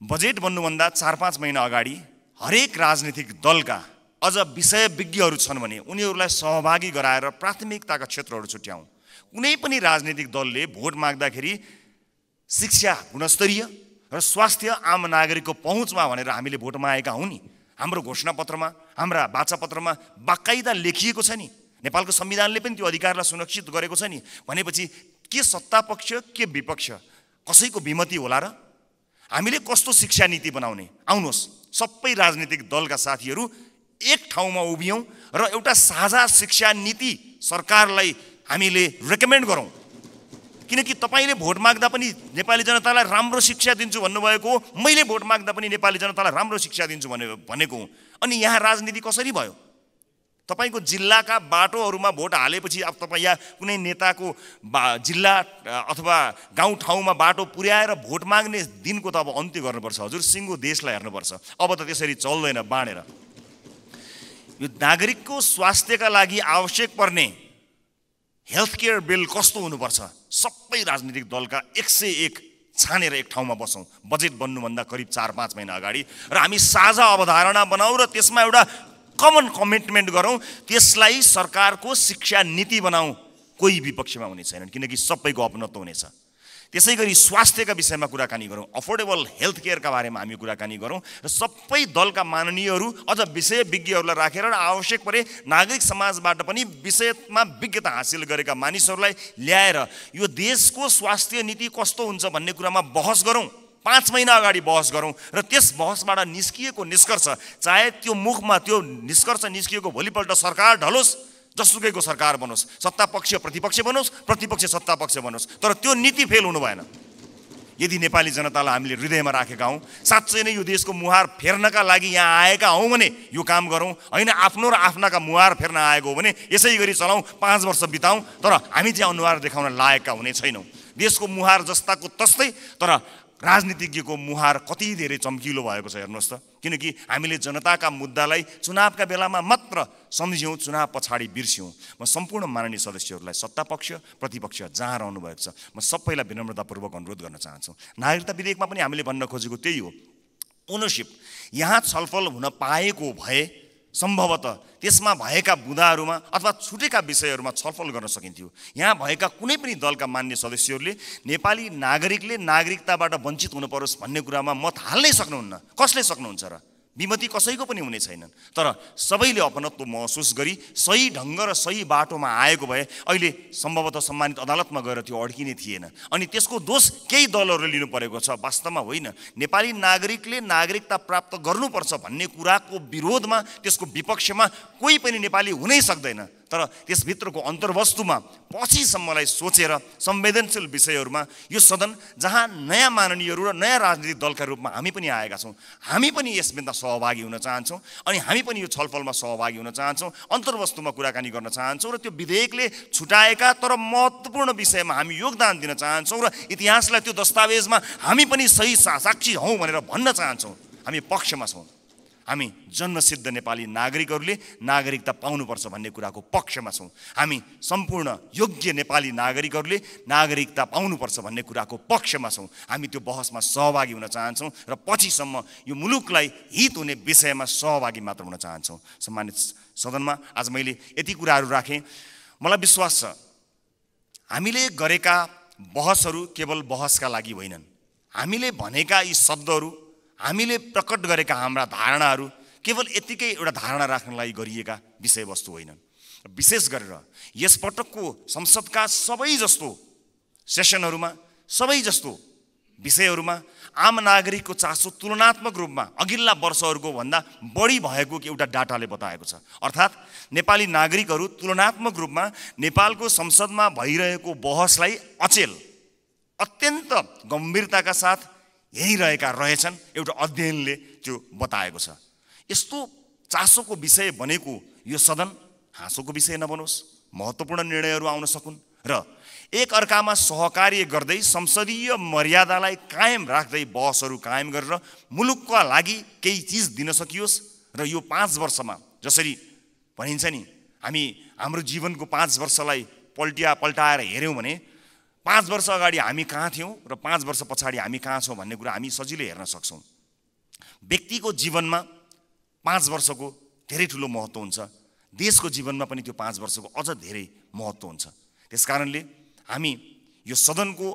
बजेट बन्नुभन्दा 4-5 महिना अगाडि हरेक राजनीतिक दलका अझ विषयविज्ञहरू छन् भने उनीहरूलाई सहभागी गराएर प्राथमिकताका क्षेत्रहरू छुट्याउँ। कुनै पनि राजनीतिक दलले भोट माग्दाखेरि शिक्षा गुणस्तरीय र स्वास्थ्य आम नागरिकको पहुँचमा भनेर हामीले भोट मागेका हौँ नि। हाम्रो घोषणापत्रमा, हाम्रा वाचापत्रमा बाकाइदा लेखिएको छ नि। नेपालको संविधानले पनि त्यो अधिकारलाई सुरक्षित गरेको छ नि। भनेपछि के सत्तापक्ष के विपक्ष कसैको विमति होला र? हामीले कस्तो शिक्षा नीति बनाउने? आउनुहोस् सबै राजनीतिक दलका साथीहरू एक ठाउँमा उभियौँ र एउटा साझा शिक्षा नीति सरकारलाई हामीले रेकमेन्ड गरौँ। किनकि तपाईँले भोट माग्दा पनि नेपाली जनतालाई राम्रो शिक्षा दिन्छु भन्नुभएको हो, मैले भोट माग्दा पनि नेपाली जनतालाई राम्रो शिक्षा दिन्छु भनेको हुँ। अनि यहाँ राजनीति कसरी भयो? तपाईँको जिल्लाका बाटोहरूमा भोट हालेपछि अब तपाईँ यहाँ कुनै नेताको जिल्ला अथवा गाउँठाउँमा बाटो पुर्याएर भोट माग्ने दिनको त अब अन्त्य गर्नुपर्छ हजुर। सिङ्गो देशलाई हेर्नुपर्छ। अब त त्यसरी चल्दैन बाँडेर। यो नागरिकको स्वास्थ्यका लागि आवश्यक पर्ने हेल्थ केयर बिल कस्तो हुनुपर्छ? सबै राजनीतिक दलका 101 छानेर एक ठाउँमा बसौँ बजेट बन्नुभन्दा करिब 4-5 महिना अगाडि र हामी साझा अवधारणा बनाऊ र त्यसमा एउटा कमन कमिटमेन्ट गरौँ। त्यसलाई सरकारको शिक्षा नीति बनाऊ। कोही विपक्षमा हुने छैनन्, किनकि सबैको अपनत्व हुनेछ। त्यसै गरी स्वास्थ्यका विषयमा कुराकानी गरौँ, अफोर्डेबल हेल्थ केयरका बारेमा हामी कुराकानी गरौँ र सबै दलका माननीयहरू अझ विषय विज्ञहरूलाई राखेर र आवश्यक परे नागरिक समाजबाट पनि विषयमा विज्ञता हासिल गरेका मानिसहरूलाई ल्याएर यो देशको स्वास्थ्य नीति कस्तो हुन्छ भन्ने कुरामा बहस गरौँ। 5 महिना अगाडि बहस गरौँ र त्यस बहसबाट निस्किएको निष्कर्ष, चाहे त्यो मुखमा त्यो निष्कर्ष निस्किएको भोलिपल्ट सरकार ढलोस्, जसुकैको सरकार बनोस्, सत्ता पक्ष प्रतिपक्ष बनोस्, प्रतिपक्ष सत्ता पक्ष बनोस्, तर त्यो नीति फेल हुनु भएन। यदि नेपाली जनतालाई हामीले हृदयमा राखेका हौँ, साँच्चै नै यो देशको मुहार फेर्नका लागि यहाँ आएका हौँ भने यो काम गरौँ, होइन आफ्नो र आफ्नाका मुहार फेर्न आएको हो भने यसै गरी चलाउँ, 5 वर्ष बिताउँ, तर हामी चाहिँ अनुहार देखाउन लायकका हुने छैनौँ। देशको मुहार जस्ताको तस्तै, तर राजनीतिज्ञको मुहार कति धेरै चम्किलो भएको छ हेर्नुहोस् त। किनकि हामीले जनताका मुद्दालाई चुनावका बेलामा मात्र सम्झ्यौँ, चुनाव पछाडि बिर्स्यौँ। म सम्पूर्ण माननीय सदस्यहरूलाई, सत्ता पक्ष प्रतिपक्ष जहाँ रहनु भएको छ, म सबैलाई विनम्रतापूर्वक अनुरोध गर्न चाहन्छु। नागरिकता विधेयकमा पनि हामीले भन्न खोजेको त्यही हो, ओनरसिप यहाँ छलफल हुन पाएको भए सम्भवतः त्यसमा भएका बुँदाहरूमा अथवा छुटेका विषयहरूमा छलफल गर्न सकिन्थ्यो। यहाँ भएका कुनै पनि दलका मान्य सदस्यहरूले नेपाली नागरिकले नागरिकताबाट वञ्चित हुन परोस् भन्ने कुरामा मत हाल्नै सक्नुहुन्न। कसले सक्नुहुन्छ र? विमति कसैको पनि हुने छैनन्। तर सबैले अपनत्व महसुस गरी सही ढङ्ग र सही बाटोमा आएको भए अहिले सम्भवतः सम्मानित अदालतमा गएर त्यो अड्किने थिएन। अनि त्यसको दोष केही दलहरूले लिनु परेको छ, वास्तवमा होइन। नेपाली नागरिकले नागरिकता प्राप्त गर्नुपर्छ भन्ने कुराको विरोधमा, त्यसको विपक्षमा कोही पनि नेपाली हुनै सक्दैन। तर त्यसभित्रको अन्तर्वस्तुमा पछिसम्मलाई सोचेर संवेदनशील विषयहरूमा यो सदन जहाँ नयाँ माननीयहरू र नयाँ राजनीतिक दलका रूपमा हामी पनि आएका छौँ, हामी पनि यसमा सहभागी हुन चाहन्छौँ अनि हामी पनि यो छलफलमा सहभागी हुन चाहन्छौँ, अन्तर्वस्तुमा कुराकानी गर्न चाहन्छौँ र त्यो विधेयकले छुटाएका तर महत्त्वपूर्ण विषयमा हामी योगदान दिन चाहन्छौँ र इतिहासलाई त्यो दस्तावेजमा हामी पनि सही साक्षी हौँ भनेर भन्न चाहन्छौँ। हामी पक्षमा छौँ। हामी जन्मसिद्ध नेपाली नागरिकहरूले नागरिकता पाउनुपर्छ भन्ने कुराको पक्षमा छौँ। हामी सम्पूर्ण योग्य नेपाली नागरिकहरूले नागरिकता पाउनुपर्छ भन्ने कुराको पक्षमा छौँ। हामी त्यो बहसमा सहभागी हुन चाहन्छौँ र पछिसम्म यो मुलुकलाई हित हुने विषयमा सहभागी मात्र हुन चाहन्छौँ। सम्मानित सदनमा आज मैले यति कुराहरू राखेँ। मलाई विश्वास छ हामीले गरेका बहसहरू केवल बहसका लागि होइनन्। हामीले भनेका यी शब्दहरू, हामीले प्रकट गरेका हाम्रा धारणाहरू केवल यतिकै एउटा धारणा राख्नलाई गरिएका विषयवस्तु होइनन्। विशेष गरेर यसपटकको संसदका सबै जस्तो सेसनहरूमा, सबै जस्तो विषयहरूमा आम नागरिकको चासो तुलनात्मक रूपमा अघिल्ला वर्षहरूको भन्दा बढी भएको एउटा डाटाले बताएको छ। अर्थात् नेपाली नागरिकहरू तुलनात्मक रूपमा नेपालको संसदमा भइरहेको बहसलाई अचेल, अत्यन्त गम्भीरताका साथ हेरिरहेका रहेछन्। एउटा अध्ययनले त्यो बताएको छ। यस्तो चासोको विषय बनेको यो सदन हाँसोको विषय नबनोस्, महत्त्वपूर्ण निर्णयहरू आउन सकुन् र एक अर्कामा सहकार्य गर्दै संसदीय मर्यादालाई कायम राख्दै बहसहरू कायम गरेर मुलुकका लागि केही चिज दिन सकियोस्। र यो 5 वर्षमा जसरी भनिन्छ नि, हामी हाम्रो जीवनको 5 वर्षलाई पल्टाएर हेऱ्यौँ भने 5 वर्ष अगाडि हामी कहाँ थियौँ र 5 वर्ष पछाडि हामी कहाँ छौँ भन्ने कुरा हामी सजिलै हेर्न सक्छौँ। व्यक्तिको जीवनमा 5 वर्षको धेरै ठुलो महत्त्व हुन्छ, देशको जीवनमा पनि त्यो 5 वर्षको अझ धेरै महत्त्व हुन्छ। त्यसकारणले हामी यो सदनको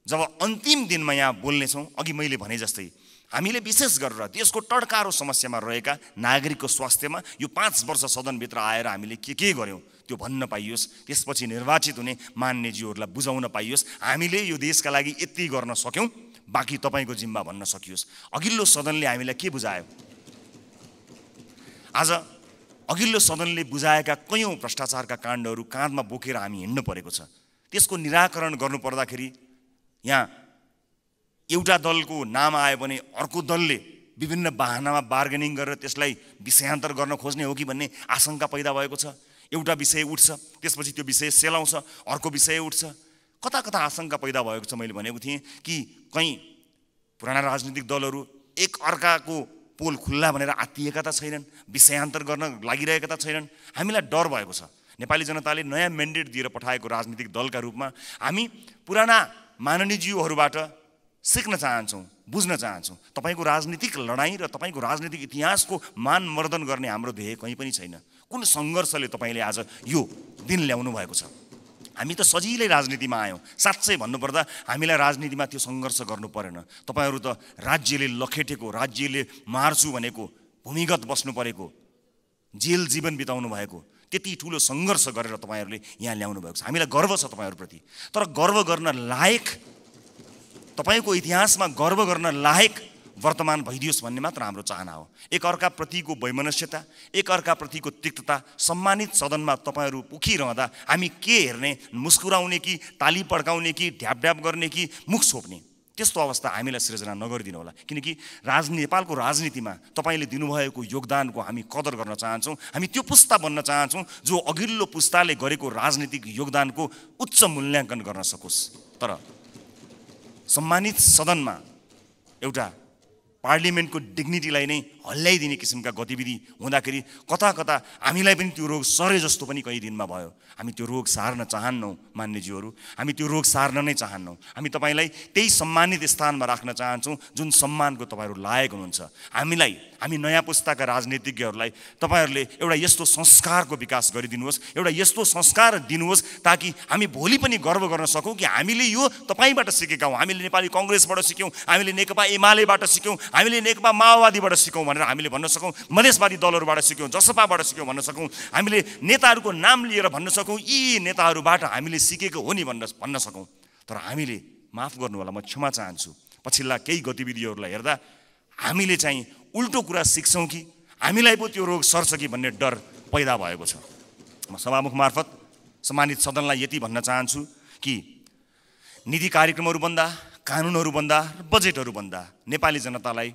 जब अन्तिम दिनमा यहाँ बोल्नेछौँ, अघि मैले भने जस्तै हामीले विशेष गरेर देशको टड्कारो समस्यामा रहेका नागरिकको स्वास्थ्यमा यो 5 वर्ष सदनभित्र आएर हामीले के गर्यौँ त्यो भन्न पाइयोस्। त्यसपछि निर्वाचित हुने मान्यज्यूहरूलाई बुझाउन पाइयोस् हामीले यो देशका लागि यति गर्न सक्यौँ, बाँकी तपाईँको जिम्मा भन्न सकियोस्। अघिल्लो सदनले हामीलाई के बुझायो? आज अघिल्लो सदनले बुझाएका कयौँ भ्रष्टाचारका काण्डहरू काँधमा बोकेर हामी हिँड्नु परेको छ। त्यसको निराकरण गर्नुपर्दाखेरि यहाँ एउटा दलको नाम आयो भने अर्को दलले विभिन्न बाहनामा बार्गेनिङ गरेर त्यसलाई विषयान्तर गर्न खोज्ने हो कि भन्ने आशंका पैदा भएको छ। एउटा विषय उठ्छ, त्यसपछि त्यो विषय सेलाउँछ, अर्को विषय उठ्छ। कता कता आशंका पैदा भएको छ। मैले भनेको थिएँ कि कहीँ पुराना राजनीतिक दलहरू एक अर्काको पोल खुल्ला भनेर आत्तिएका त छैनन्, विषयान्तर गर्न लागिरहेका त छैनन्। हामीलाई डर भएको छ। नेपाली जनताले नयाँ म्यान्डेट दिएर पठाएको राजनीतिक दलका रूपमा हामी पुराना माननीयज्यूहरूबाट सिक्न चाहन्छौँ, बुझ्न चाहन्छौँ। तपाईँको राजनीतिक लडाइँ र तपाईँको राजनीतिक इतिहासको मानमर्दन गर्ने हाम्रो ध्येय कहीँ पनि छैन। कुन सङ्घर्षले तपाईँले आज यो दिन ल्याउनु भएको छ? हामी त सजिलै राजनीतिमा आयौँ। साँच्चै भन्नुपर्दा हामीलाई राजनीतिमा त्यो सङ्घर्ष गर्नु परेन। तपाईँहरू त राज्यले लखेटेको, राज्यले मार्छु भनेको, भूमिगत बस्नु परेको, जेल जीवन बिताउनु भएको त्यति ठुलो सङ्घर्ष गरेर तपाईँहरूले यहाँ ल्याउनु भएको छ। हामीलाई गर्व छ तपाईँहरूप्रति। तर गर्व गर्न लायक, तपाईँको इतिहासमा गर्व गर्न लायक वर्तमान भइदियोस् भन्ने मात्र हाम्रो चाहना हो। एकअर्काप्रतिको वैमनस्यता, एकअर्काप्रतिको तिक्तता, सम्मानित सदनमा तपाईँहरू उखिरहँदा हामी के हेर्ने, मुस्कुराउने कि ताली पड्काउने कि ढ्याप गर्ने कि मुख छोप्ने, त्यस्तो अवस्था हामीलाई सृजना नगरिदिनु होला। किनकि नेपालको राजनीतिमा तपाईँले दिनुभएको योगदानको हामी कदर गर्न चाहन्छौँ। हामी त्यो पुस्ता बन्न चाहन्छौँ जो अघिल्लो पुस्ताले गरेको राजनीतिक योगदानको उच्च मूल्याङ्कन गर्न सकोस्। तर सम्मानित सदनमा एउटा पार्लिमेन्टको डिग्निटीलाई नै हल्ल्याइदिने किसिमका गतिविधि हुँदाखेरि कता कता हामीलाई पनि त्यो रोग सरे जस्तो पनि कहीँ दिनमा भयो। हामी त्यो रोग सार्न चाहन्नौँ मान्यज्यूहरू, हामी त्यो रोग सार्न नै चाहन्नौँ। हामी तपाईँलाई त्यही सम्मानित स्थानमा राख्न चाहन्छौँ जुन सम्मानको तपाईँहरू लायक हुनुहुन्छ। हामी नयाँ पुस्ताका राजनीतिज्ञहरूलाई तपाईँहरूले एउटा यस्तो संस्कारको विकास गरिदिनुहोस्, एउटा यस्तो संस्कार दिनुहोस् ताकि हामी भोलि पनि गर्व गर्न सकौँ कि हामीले यो तपाईँबाट सिकेका हौँ। हामीले नेपाली कङ्ग्रेसबाट सिक्यौँ, हामीले नेकपा एमालेबाट सिक्यौँ, हामीले नेकपा माओवादीबाट सिक्यौँ भनेर हामीले भन्न सकौँ, मधेसवादी दलहरूबाट सिक्यौँ, जसपाबाट सिक्यौँ भन्न सकौँ, हामीले नेताहरूको नाम लिएर भन्न सकौँ यी नेताहरूबाट हामीले सिकेको हो नि भन्न सकौँ। तर हामीले, माफ गर्नु होला, म क्षमा चाहन्छु, पछिल्ला केही गतिविधिहरूलाई हेर्दा हामीले चाहिँ उल्टो कुरा सिक्छौँ कि हामीलाई पो त्यो रोग सर्छ कि भन्ने डर पैदा भएको छ। म सभामुख मार्फत सम्मानित सदनलाई यति भन्न चाहन्छु कि नीति कार्यक्रमहरू बन्दा, कानुनहरू बन्दा र बजेटहरू बन्दा नेपाली जनतालाई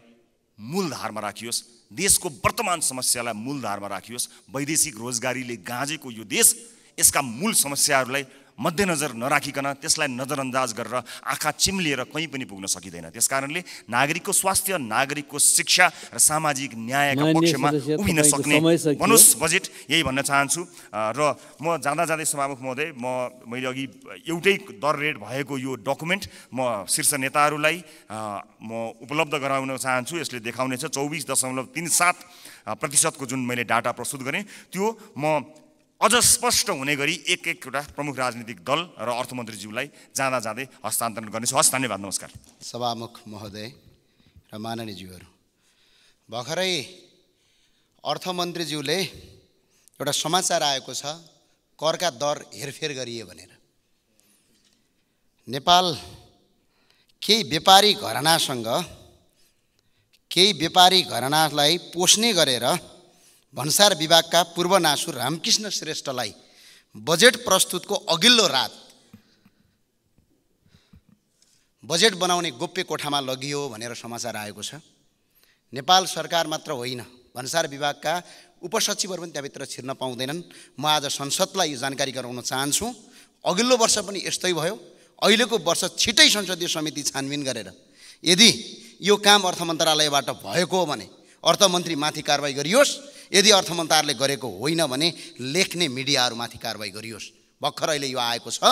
मूलधारमा राखियोस्, देशको वर्तमान समस्यालाई मूलधारमा राखियोस्। वैदेशिक रोजगारीले गाँजेको यो देश यसका मूल समस्याहरूलाई मध्यनजर नराखिकन त्यसलाई नजरअन्दाज गरेर आँखा चिम्लिएर कहीँ पनि पुग्न सकिँदैन। त्यसकारणले नागरिकको स्वास्थ्य, नागरिकको शिक्षा र सामाजिक न्यायका पक्षमा उभिन सक्ने बनोस् बजेट, यही भन्न चाहन्छु। र म जाँदै सभामुख महोदय, मैले अघि एउटै दर रेट भएको यो डकुमेन्ट म शीर्ष नेताहरूलाई म उपलब्ध गराउन चाहन्छु। यसले देखाउनेछ 24.37% जुन मैले डाटा प्रस्तुत गरेँ त्यो म अझ स्पष्ट हुने गरी एक-एकवटा प्रमुख राजनीतिक दल र अर्थमन्त्रीज्यूलाई जाँदै हस्तान्तरण गर्नेछु। हस्, धन्यवाद, नमस्कार। सभामुख महोदय र माननीयज्यूहरू, भर्खरै अर्थमन्त्रीज्यूले एउटा समाचार आएको छ करका दर हेरफेर गरिए भनेर। नेपाल केही व्यापारी घरानालाई पोष्ने गरेर भन्सार विभागका पूर्व नासु रामकृष्ण श्रेष्ठलाई बजेट प्रस्तुतको अघिल्लो रात बजेट बनाउने गोप्य कोठामा लगियो भनेर समाचार आएको छ। नेपाल सरकार मात्र होइन, भन्सार विभागका उपसचिवहरू पनि त्यहाँभित्र छिर्न पाउँदैनन्। म आज संसदलाई यो जानकारी गराउन चाहन्छु। अघिल्लो वर्ष पनि यस्तै भयो। अहिलेको वर्ष छिटै संसदीय समिति छानबिन गरेर यदि यो काम अर्थ मन्त्रालयबाट भएको हो भने अर्थमन्त्री माथि कारबाही गरियोस्, यदि अर्थ मन्त्रालयले गरेको होइन भने लेख्ने मिडियाहरूमाथि कारबाही गरियोस्। भर्खर अहिले यो आएको छ,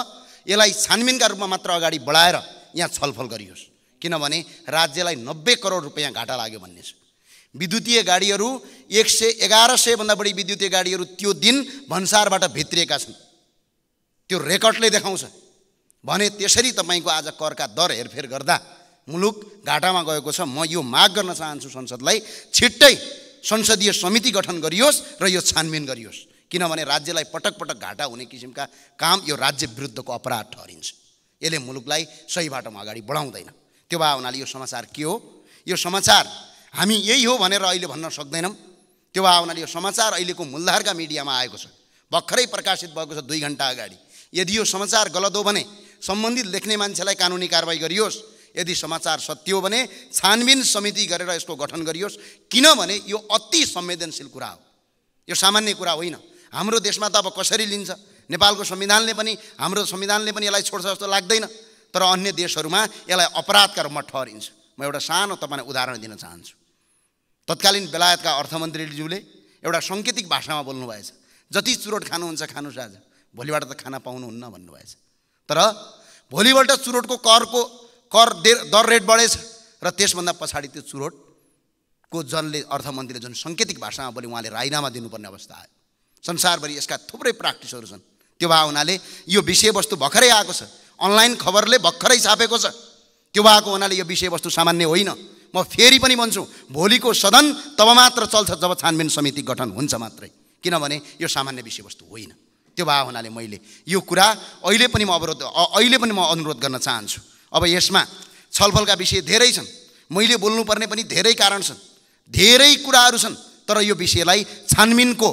यसलाई छानबिनका रूपमा मात्र अगाडि बढाएर यहाँ छलफल गरियोस्। किनभने राज्यलाई 90 करोड रुपैयाँ घाटा लाग्यो भन्ने छ। विद्युतीय गाडीहरू 1100 भन्दा बढी विद्युतीय गाडीहरू त्यो दिन भन्सारबाट भित्रिएका छन्। त्यो रेकर्डले देखाउँछ भने त्यसरी तपाईँको आज करका दर हेरफेर गर्दा मुलुक घाटामा गएको छ। म यो माग गर्न चाहन्छु संसदलाई, छिट्टै संसदीय समिति गठन गरियोस् र यो छानबिन गरियोस्। किनभने राज्यलाई पटक पटक घाटा हुने किसिमका काम यो राज्य विरुद्धको अपराध ठहरिन्छ। यसले मुलुकलाई सही बाटोमा अगाडि बढाउँदैन। त्यो भए हुनाले यो समाचार के हो? यो समाचार हामी यही हो भनेर अहिले भन्न सक्दैनौँ। त्यो भए हुनाले यो समाचार अहिलेको मूलधारका मिडियामा आएको छ, भर्खरै प्रकाशित भएको छ 2 घण्टा अगाडि। यदि यो समाचार गलत हो भने सम्बन्धित लेख्ने मान्छेलाई कानुनी कारबाही गरियोस्। यदि समाचार सत्य हो भने छानबिन समिति गरेर यसको गठन गरियोस्। किनभने यो अति संवेदनशील कुरा हो, यो सामान्य कुरा होइन। हाम्रो देशमा त अब कसरी लिन्छ, नेपालको संविधानले पनि, हाम्रो संविधानले पनि यसलाई छोड्छ जस्तो लाग्दैन, तर अन्य देशहरूमा यसलाई अपराधका रूपमा ठहरिन्छ। म एउटा सानो तपाईँलाई उदाहरण दिन चाहन्छु। तत्कालीन बेलायतका अर्थमन्त्रीज्यूले एउटा सङ्केतिक भाषामा बोल्नुभएछ, जति चुरोट खानुहुन्छ खानुहोस्, आज भोलिबाट त खाना पाउनुहुन्न भन्नुभएछ। तर भोलिबाट चुरोटको कर दर रेट बढेछ र त्यसभन्दा पछाडि त्यो चुरोटको जनले अर्थमन्त्रीले जुन सङ्केतिक भाषामा बोले उहाँले राजीनामा दिनुपर्ने अवस्था आयो। संसारभरि यसका थुप्रै प्र्याक्टिसहरू छन्, त्यो भए हुनाले यो विषयवस्तु भर्खरै आएको छ, अनलाइन खबरले भर्खरै छापेको छ। त्यो भएको हुनाले यो विषयवस्तु सामान्य होइन। म फेरि पनि भन्छु, भोलिको सदन तब मात्र चल्छ जब छानबिन समिति गठन हुन्छ मात्रै, किनभने यो सामान्य विषयवस्तु होइन। त्यो भए हुनाले मैले यो कुरा अहिले पनि म अनुरोध गर्न चाहन्छु। अब यसमा छलफलका विषय धेरै छन्, मैले बोल्नुपर्ने पनि धेरै कारण छन्, धेरै कुराहरू छन्, तर यो विषयलाई छानबिनको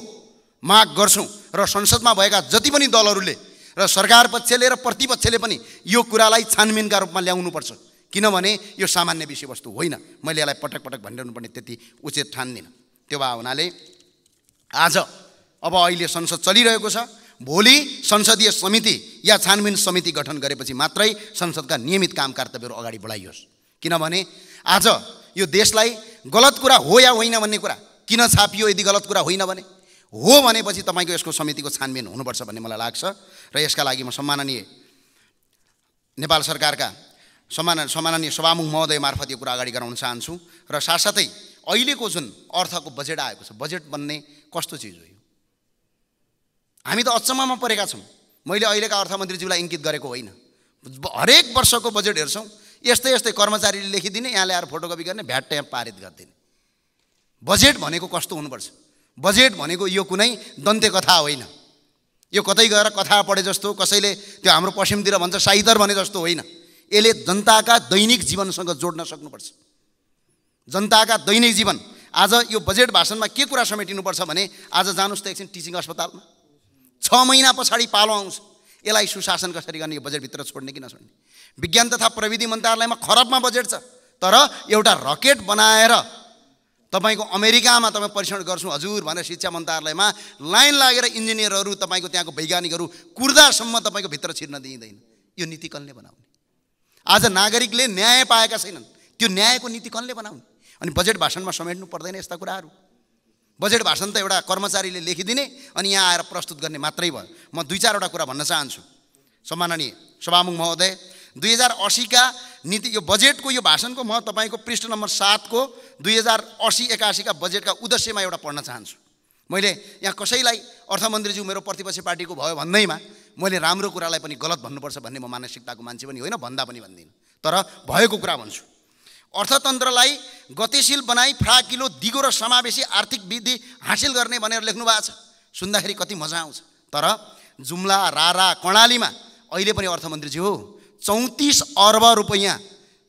माग गर्छौँ र संसदमा भएका जति पनि दलहरूले र सरकार पक्षले र प्रतिपक्षले पनि यो कुरालाई छानबिनका रूपमा ल्याउनुपर्छ, किनभने यो सामान्य विषयवस्तु होइन। मैले यसलाई पटक पटक भनिरहनु पर्ने त्यति उचित ठान्दिनँ। त्यो भए हुनाले आज अब अहिले संसद चलिरहेको छ, भोलि संसदीय समिति या छानबिन समिति गठन गरेपछि मात्रै संसदका नियमित काम कर्तव्यहरू अगाडि बढाइयोस्। किनभने आज यो देशलाई गलत कुरा हो या होइन भन्ने कुरा किन छापियो? यदि गलत कुरा होइन भने हो भनेपछि तपाईँको यसको समितिको छानबिन हुनुपर्छ भन्ने मलाई लाग्छ। र यसका लागि म सम्माननीय नेपाल सरकारका सम्माननीय सभामुख महोदय मार्फत यो कुरा अगाडि गराउन चाहन्छु। र साथसाथै अहिलेको जुन अर्थको बजेट आएको छ, बजेट बन्ने कस्तो चिज हो यो? हामी त अचम्ममा परेका छौँ। मैले अहिलेका अर्थमन्त्रीज्यूलाई इङ्कित गरेको होइन, हरेक वर्षको बजेट हेर्छौँ, यस्तै यस्तै कर्मचारीले लेखिदिने, यहाँ ल्याएर फोटोकपी गर्ने, भ्याट यहाँ पारित गरिदिने। बजेट भनेको कस्तो हुनुपर्छ? बजेट भनेको यो कुनै दन्ते कथा होइन, यो कतै गएर कथा पढे जस्तो, कसैले त्यो हाम्रो पश्चिमतिर भन्छ साहित्य भने जस्तो होइन। यसले जनताका दैनिक जीवनसँग जोड्न सक्नुपर्छ। जनताका दैनिक जीवन। आज यो बजेट भाषणमा के कुरा समेटिनुपर्छ भने, आज जानुस् त एकछिन टिचिङ अस्पतालमा 6 महिना पछाडि पालो आउँछ, यसलाई सुशासन कसरी गर्ने, यो बजेटभित्र छोड्ने कि नछोड्ने। विज्ञान तथा प्रविधि मन्त्रालयमा खरबमा बजेट छ, तर एउटा रकेट बनाएर तपाईँको अमेरिकामा तपाईँ परीक्षण गर्छु हजुर भनेर शिक्षा मन्त्रालयमा लाइन लागेर इन्जिनियरहरू, तपाईँको त्यहाँको वैज्ञानिकहरू कुर्दासम्म तपाईँको भित्र छिर्न दिइँदैन। यो नीति कसले बनाउने? आज नागरिकले न्याय पाएका छैनन्, त्यो न्यायको नीति कसले बनाउने? अनि बजेट भाषणमा समेट्नु पर्दैन यस्ता कुराहरू। बजेट भाषण त एउटा कर्मचारीले लेखिदिने अनि यहाँ आएर प्रस्तुत गर्ने मात्रै भयो। म 2-4 वटा कुरा भन्न चाहन्छु। सम्माननीय सभामुख महोदय, 2080 का नीति, यो बजेटको यो भाषणको म तपाईँको पृष्ठ नम्बर 7 को 2080-81 का बजेटका उद्देश्यमा एउटा पढ्न चाहन्छु। मैले यहाँ कसैलाई अर्थमन्त्रीज्यू मेरो प्रतिपक्षी पार्टीको भयो भन्दैमा मैले राम्रो कुरालाई पनि गलत भन्नुपर्छ भन्ने म मानसिकताको मान्छे पनि होइन, भन्दा पनि भन्दिनँ, तर भएको कुरा भन्छु। अर्थतन्त्रलाई गतिशील बनाई फ्राकिलो, दिगो र समावेशी आर्थिक वृद्धि हासिल गर्ने भनेर लेख्नु भएको छ। सुन्दाखेरि कति मजा आउँछ, तर जुम्ला, रारा, कर्णालीमा अहिले पनि अर्थमन्त्रीज्यू 34 अर्ब रुपैयाँ,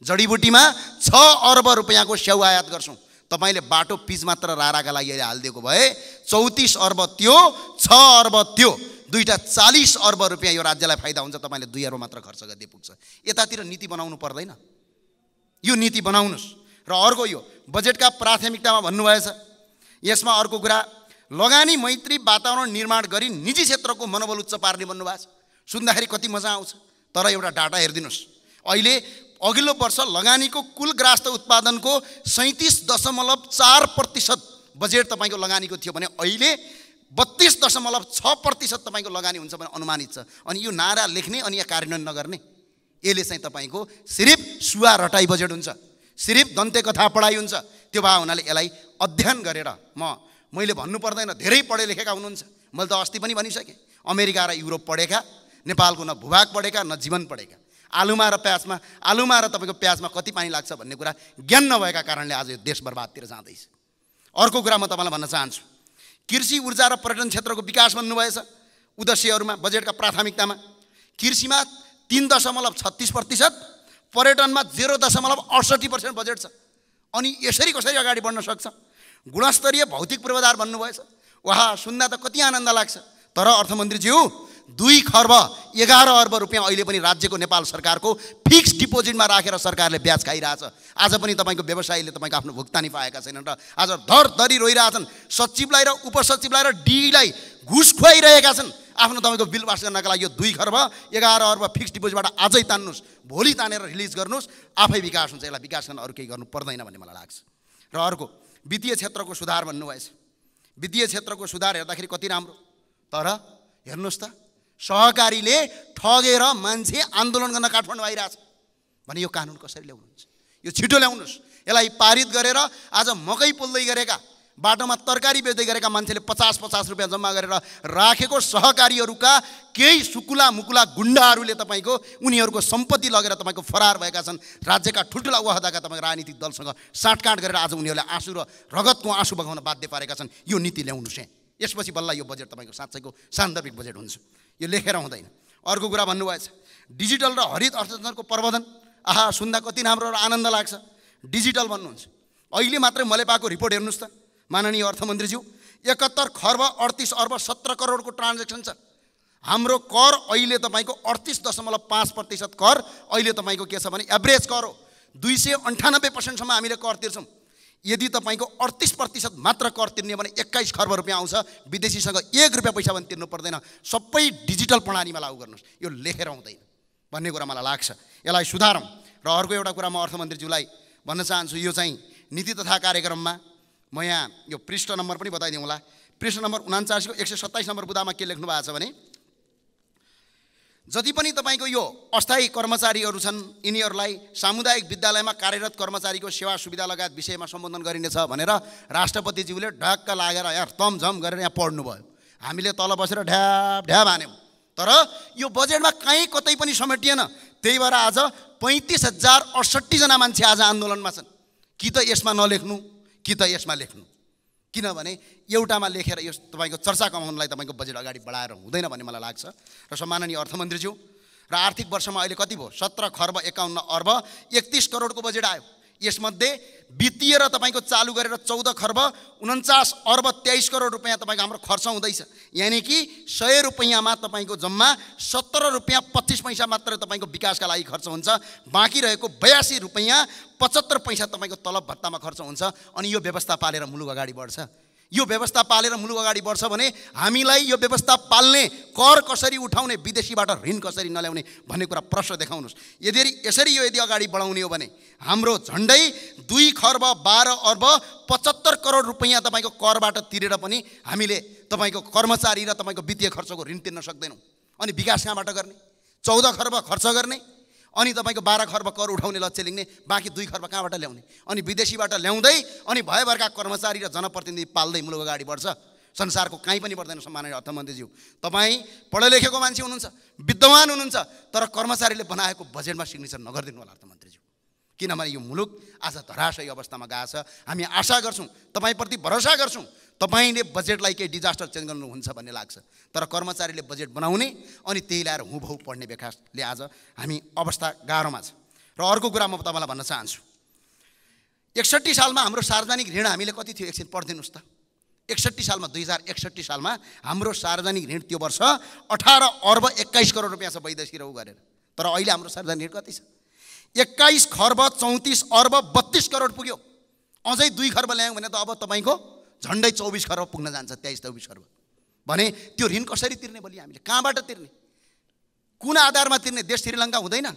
जडीबुटीमा 6 अर्ब रुपैयाँको स्याउ आयात गर्छौँ। तपाईँले बाटो पिच मात्र राराका लागि अहिले हालिदिएको भए 34 अर्ब त्यो, 6 अर्ब त्यो, दुईटा 40 अर्ब रुपैयाँ यो राज्यलाई फाइदा हुन्छ। तपाईँले 2 अर्ब मात्र खर्च गरिदिए पुग्छ। यतातिर नीति बनाउनु पर्दैन, यो नीति बनाउनुहोस्। र अर्को यो बजेटका प्राथमिकतामा भन्नुभएछ, यसमा अर्को कुरा लगानी मैत्री वातावरण निर्माण गरी निजी क्षेत्रको मनोबल उच्च पार्ने भन्नुभएको छ। सुन्दाखेरि कति मजा आउँछ, तर एउटा डाटा हेरिदिनुहोस्। अहिले अघिल्लो वर्ष लगानीको कुल ग्राहस्थ उत्पादनको 37.4% बजेट तपाईँको लगानीको थियो भने अहिले 32.6% तपाईँको लगानी हुन्छ भने अनुमानित छ। अनि यो नारा लेख्ने अनि यहाँ कार्यान्वयन नगर्ने, यसले चाहिँ तपाईँको सिर्फ सुवा रटाई बजेट हुन्छ, सिर्फ दन्ते कथा पढाइ हुन्छ। त्यो भए हुनाले यसलाई अध्ययन गरेर मैले भन्नु पर्दैन, धेरै पढे लेखेका हुनुहुन्छ। मैले त अस्ति पनि भनिसकेँ, अमेरिका र युरोप पढेका, नेपालको न भूभाग पढेका न जीवन पढेका। आलुमा र तपाईँको प्याजमा कति पानी लाग्छ भन्ने कुरा ज्ञान नभएका कारणले आज यो देश बर्बादतिर जाँदैछ। अर्को कुरा म तपाईँलाई भन्न चाहन्छु, कृषि, ऊर्जा र पर्यटन क्षेत्रको विकास भन्नुभएछ उद्देश्यहरूमा, बजेटका प्राथमिकतामा। कृषिमा 3.36%, पर्यटनमा 0.68% बजेट छ। अनि यसरी कसरी अगाडि बढ्न सक्छ? गुणस्तरीय भौतिक पूर्वाधार भन्नुभएछ। वाह, सुन्दा त कति आनन्द लाग्छ, तर अर्थमन्त्रीज्यू 2 खर्ब 11 अर्ब रुपैयाँ अहिले पनि राज्यको नेपाल सरकारको फिक्स डिपोजिटमा राखेर सरकारले ब्याज खाइरहेछ। आज पनि तपाईँको व्यवसायीले तपाईँको आफ्नो भुक्तानी पाएका छैनन् र आज धरधरी रोइरहेछन्। सचिवलाई र उपसचिवलाई र डीलाई घुस खुवाइरहेका छन् आफ्नो तपाईँको बिल पास गर्नका लागि। यो 2 खर्ब 11 अर्ब फिक्स डिपोजिटबाट आजै तान्नुहोस्, भोलि तानेर रिलिज गर्नुहोस्, आफै विकास हुन्छ। यसलाई विकास गर्न अरू केही गर्नु पर्दैन भन्ने मलाई लाग्छ। र अर्को वित्तीय क्षेत्रको सुधार भन्नुभएछ। वित्तीय क्षेत्रको सुधार हेर्दाखेरि कति राम्रो, तर हेर्नुहोस् त सहकारीले ठगेर मान्छे आन्दोलन गर्न काठमाडौँ आइरहेछ भने यो कानुन कसरी ल्याउनुहुन्छ? यो छिटो ल्याउनुहोस्। यसलाई पारित गरेर आज मकै पोल्दै गरेका बाटोमा तरकारी बेच्दै गरेका मान्छेले 50-50 रुपियाँ जम्मा गरेर राखेको सहकारीहरूका केही सुकुला मुकुला गुण्डाहरूले तपाईँको उनीहरूको सम्पत्ति लगेर तपाईँको फरार भएका छन्। राज्यका ठुल्ठुला वहदाका तपाईँको राजनीतिक दलसँग साँठगाँठ गरेर आज उनीहरूले आँसु र रगतको आँसु बगाउन बाध्य पारेका छन्। यो नीति ल्याउनुस् है, यसपछि बल्ल यो बजेट तपाईँको साँच्चैको सान्दर्भिक बजेट हुन्छ। यो लेखेर हुँदैन। अर्को कुरा भन्नुभएछ डिजिटल र हरित अर्थतन्त्रको प्रवर्धन। आहा, सुन्दा कति राम्रो र आनन्द लाग्छ। डिजिटल भन्नुहुन्छ, अहिले मात्रै मैले पाएको रिपोर्ट हेर्नुहोस् त माननीय अर्थमन्त्रीज्यू, 71 खर्ब 38 अर्ब 17 करोडको ट्रान्जेक्सन छ। हाम्रो कर अहिले तपाईँको 38.5% कर अहिले तपाईँको के छ भने एभरेज कर हो। 298% हामीले कर तिर्छौँ। यदि तपाईँको 38% मात्र कर तिर्ने भने 21 खर्ब रुपियाँ आउँछ। विदेशीसँग 1 रुपियाँ पैसा पनि तिर्नु पर्दैन। सबै डिजिटल प्रणालीमा लागू गर्नुहोस्। यो लेखेर हुँदैन भन्ने कुरा मलाई लाग्छ। यसलाई सुधारौँ। र अर्को एउटा कुरा म अर्थमन्त्रीज्यूलाई भन्न चाहन्छु, यो चाहिँ नीति तथा कार्यक्रममा म यहाँ यो पृष्ठ नम्बर पनि बताइदिउँ होला। पृष्ठ नम्बर 49 को 127 नम्बर बुदामा के लेख्नु भएको छ भने जति पनि तपाईँको यो अस्थायी कर्मचारीहरू छन् यिनीहरूलाई सामुदायिक विद्यालयमा कार्यरत कर्मचारीको सेवा सुविधा लगायत विषयमा सम्बोधन गरिनेछ भनेर राष्ट्रपतिज्यूले ढक्क लागेर यहाँ तमझम गरेर यहाँ पढ्नुभयो। हामीले तल बसेर ढ्याप ढ्याप हान्यौँ। तर यो बजेटमा कहीँ कतै पनि समेटिएन। त्यही भएर आज 35,068 जना मान्छे आज आन्दोलनमा छन्। कि त यसमा नलेख्नु कि त यसमा लेख्नु, किनभने एउटामा लेखेर यो तपाईँको चर्चा कमाउनलाई तपाईँको बजेट अगाडि बढाएर हुँदैन भन्ने मलाई लाग्छ। र सम्माननीय अर्थमन्त्रीज्यू, र आर्थिक वर्षमा अहिले कति भयो? 17 खर्ब 51 अर्ब 31 करोडको बजेट आयो। यसमध्ये वित्तीय र तपाईँको चालु गरेर 14 खर्ब 49 अर्ब 23 करोड रुपियाँ तपाईँको हाम्रो खर्च हुँदैछ। यानि कि 100 रुपियाँमा तपाईँको जम्मा 17 रुपियाँ 25 पैसा मात्र तपाईँको विकासका लागि खर्च हुन्छ। बाँकी रहेको 82 रुपियाँ 75 पैसा तपाईँको तलब भत्तामा खर्च हुन्छ। अनि यो व्यवस्था पालेर मुलुक अगाडि बढ्छ। यो व्यवस्था पालेर मुलुक अगाडि बढ्छ भने हामीलाई यो व्यवस्था पाल्ने, कर कसरी उठाउने, विदेशीबाट ऋण कसरी नल्याउने भन्ने कुरा प्रश्न देखाउनुहोस्। यसरी यदि अगाडि बढाउने हो भने हाम्रो झन्डै 2 खर्ब 12 अर्ब 75 करोड रुपियाँ तपाईँको करबाट तिरेर पनि हामीले तपाईँको कर्मचारी र तपाईँको वित्तीय खर्चको ऋण तिर्न सक्दैनौँ। अनि विकास कहाँबाट गर्ने? 14 खर्ब खर्च गर्ने अनि तपाईँको 12 खर्ब कर उठाउने लक्ष्य लिने, बाँकी 2 खर्ब कहाँबाट ल्याउने? अनि विदेशीबाट ल्याउँदै अनि भयभरका कर्मचारी र जनप्रतिनिधि पाल्दै मुलुक अगाडि बढ्छ। संसारको कहीँ पनि बढ्दैन। सम्माननीय अर्थमन्त्रीज्यू, तपाईँ पढे लेखेको मान्छे हुनुहुन्छ, विद्वान हुनुहुन्छ, तर कर्मचारीले बनाएको बजेटमा सिग्नेचर नगरिदिनु होला अर्थमन्त्रीज्यू। किनभने यो मुलुक आज धराशयी अवस्थामा गएको छ। हामी आशा गर्छौँ, तपाईँप्रति भरोसा गर्छौँ, तपाईँले बजेटलाई केही डिजास्टर चेन्ज गर्नुहुन्छ भन्ने लाग्छ। तर कर्मचारीले बजेट बनाउने अनि त्यही ल्याएर हुँभौ पढ्ने विकासले आज हामी अवस्था गाह्रोमा छ। र अर्को कुरा म तपाईँलाई भन्न चाहन्छु, 61 सालमा हाम्रो सार्वजनिक ऋण हामीले कति थियो? एकछिन पढिदिनुहोस् त। 61 सालमा 2061 सालमा हाम्रो सार्वजनिक ऋण त्यो वर्ष 18 अर्ब 21 करोड रुपियाँ छ वैदेशिक रौ गरेर। तर अहिले हाम्रो सार्वजनिक ऋण कति छ? 21 खर्ब 34 अर्ब 32 करोड पुग्यो। अझै 2 खर्ब ल्यायौँ भने त अब तपाईँको झन्डै 24 खर्ब पुग्न जान्छ। 23-24 खर्ब भने त्यो ऋण कसरी तिर्ने? भोलि हामीले कहाँबाट तिर्ने? कुन आधारमा तिर्ने? देश श्रीलङ्का हुँदैन।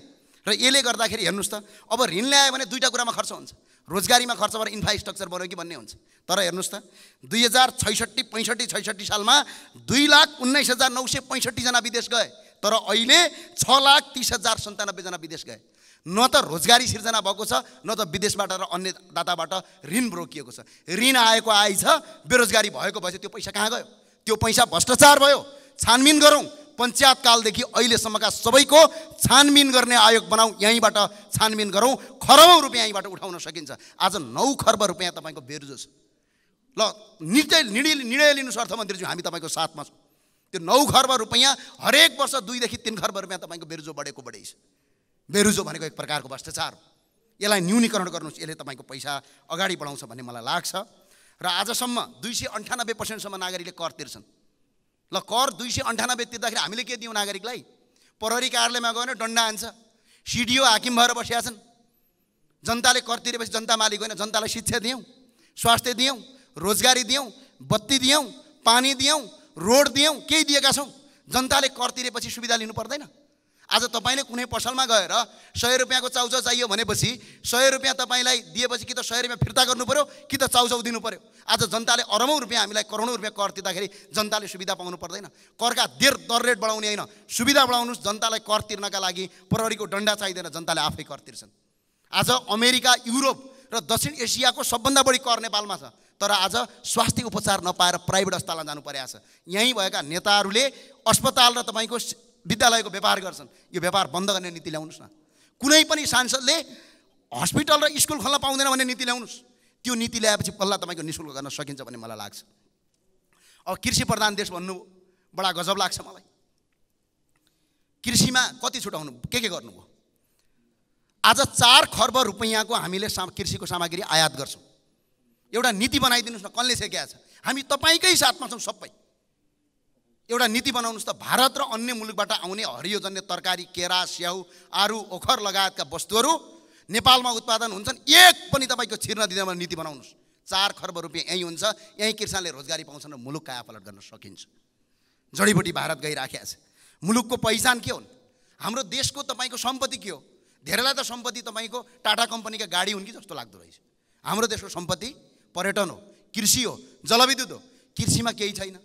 र यसले गर्दाखेरि हेर्नुहोस् त, अब ऋण ल्यायो भने दुईटा कुरामा खर्च हुन्छ। रोजगारीमा खर्च भएर इन्फ्रास्ट्रक्चर बन्यो कि भन्ने हुन्छ। तर हेर्नुहोस् त, 2065-66 सालमा 2,19,965 जना विदेश गए। तर अहिले 6,30,097 जना विदेश गए। न त रोजगारी सिर्जना भएको छ, न त विदेशबाट र अन्य दाताबाट ऋण रोकिएको छ। ऋण आएको आइछ, बेरोजगारी भएको भएछ। त्यो पैसा कहाँ गयो? त्यो पैसा भ्रष्टाचार भयो। छानबिन गरौँ। पञ्चायत कालदेखि अहिलेसम्मका सबैको छानबिन गर्ने आयोग बनाऊ। यहीँबाट छानबिन गरौँ। खरबौँ रुपियाँ यहीँबाट उठाउन सकिन्छ। आज 9 खर्ब रुपियाँ तपाईँको बेरुजो छ। ल निर्णय लिनुहोस् अर्थमन्त्रीज्यू, हामी तपाईँको साथमा छौँ। त्यो 9 खर्ब रुपियाँ हरेक वर्ष 2 देखि 3 खर्ब रुपियाँ तपाईँको बेरुजो बढेको बढेछ। बेरुजो भनेको एक प्रकारको भ्रष्टाचार हो। यसलाई न्यूनीकरण गर्नुहोस्। यसले तपाईँको पैसा अगाडि बढाउँछ भन्ने मलाई लाग्छ। र आजसम्म 298% सम्म नागरिकले कर तिर्छन्। ल, कर 298 तिर्दाखेरि हामीले के दियौँ नागरिकलाई? प्रहरी कार्यालयमा गएर दण्ड हान्छ। सिडिओ हाकिम भएर बसेका छन्। जनताले कर तिरेपछि जनता मालिक होइन, जनतालाई शिक्षा दियौँ, स्वास्थ्य दियौँ, रोजगारी दियौँ, बत्ती दियौँ, पानी दियौँ, रोड दियौँ, केही दिएका छौँ? जनताले कर तिरेपछि सुविधा लिनु पर्दैन? आज तपाईँले कुनै पसलमा गएर 100 रुपियाँको चाउचाउ चाहियो भनेपछि 100 रुपियाँ तपाईँलाई दिएपछि कि त 100 रुपियाँ फिर्ता गर्नु पर्यो कि त चाउचाउ दिनु पर्यो। आज जनताले अरबौँ रुपियाँ हामीलाई करोडौँ रुपियाँ कर तिर्दाखेरि जनताले सुविधा पाउनु पर्दैन? करका दर रेट बढाउने होइन, सुविधा बढाउनुहोस्। जनतालाई कर तिर्नका लागि प्रहरीको डन्डा चाहिँदैन, जनताले आफै कर तिर्छन्। आज अमेरिका, युरोप र दक्षिण एसियाको सबभन्दा बढी कर नेपालमा छ। तर आज स्वास्थ्य उपचार नपाएर प्राइभेट अस्पतालमा जानु परेको छ। यहीँ भएका नेताहरूले अस्पताल र तपाईँको विद्यालयको व्यापार गर्छन्। यो व्यापार बन्द गर्ने नीति ल्याउनुहोस् न। कुनै पनि सांसदले हस्पिटल र स्कुल खोल्न पाउँदैन भन्ने नीति ल्याउनुहोस्। त्यो नीति ल्याएपछि बल्ल तपाईँको निःशुल्क गर्न सकिन्छ भन्ने मलाई लाग्छ। अब कृषि प्रधान देश भन्नुभयो, बडा गजब लाग्छ मलाई। कृषिमा कति छुटाउनु, के गर्नुभयो? आज 4 खर्ब रुपैयाँको हामीले कृषिको सामग्री आयात गर्छौँ। एउटा नीति बनाइदिनुहोस् न, कसले सिकाएको छ? हामी तपाईँकै साथमा छौँ सबै। एउटा नीति बनाउनुहोस् त। भारत र अन्य मुलुकबाट आउने हरियोजन्य तरकारी, केरा, स्याउ, आरु, ओखर लगायतका वस्तुहरू नेपालमा उत्पादन हुन्छन्, एक पनि तपाईँको छिर्न दिँदैन नीति बनाउनुहोस्। 4 खर्ब रुपियाँ यहीँ हुन्छ, यहीँ किसानले रोजगारी पाउँछन् र मुलुक कायापलट गर्न सकिन्छ। जडीबुटी भारत गइराखेको छ। मुलुकको पहिचान के हुन्? हाम्रो देशको तपाईँको सम्पत्ति के हो? धेरैलाई त सम्पत्ति तपाईँको टाटा कम्पनीका गाडी हुन् कि जस्तो लाग्दो रहेछ। हाम्रो देशको सम्पत्ति पर्यटन हो, कृषि हो, जलविद्युत हो। कृषिमा केही छैन,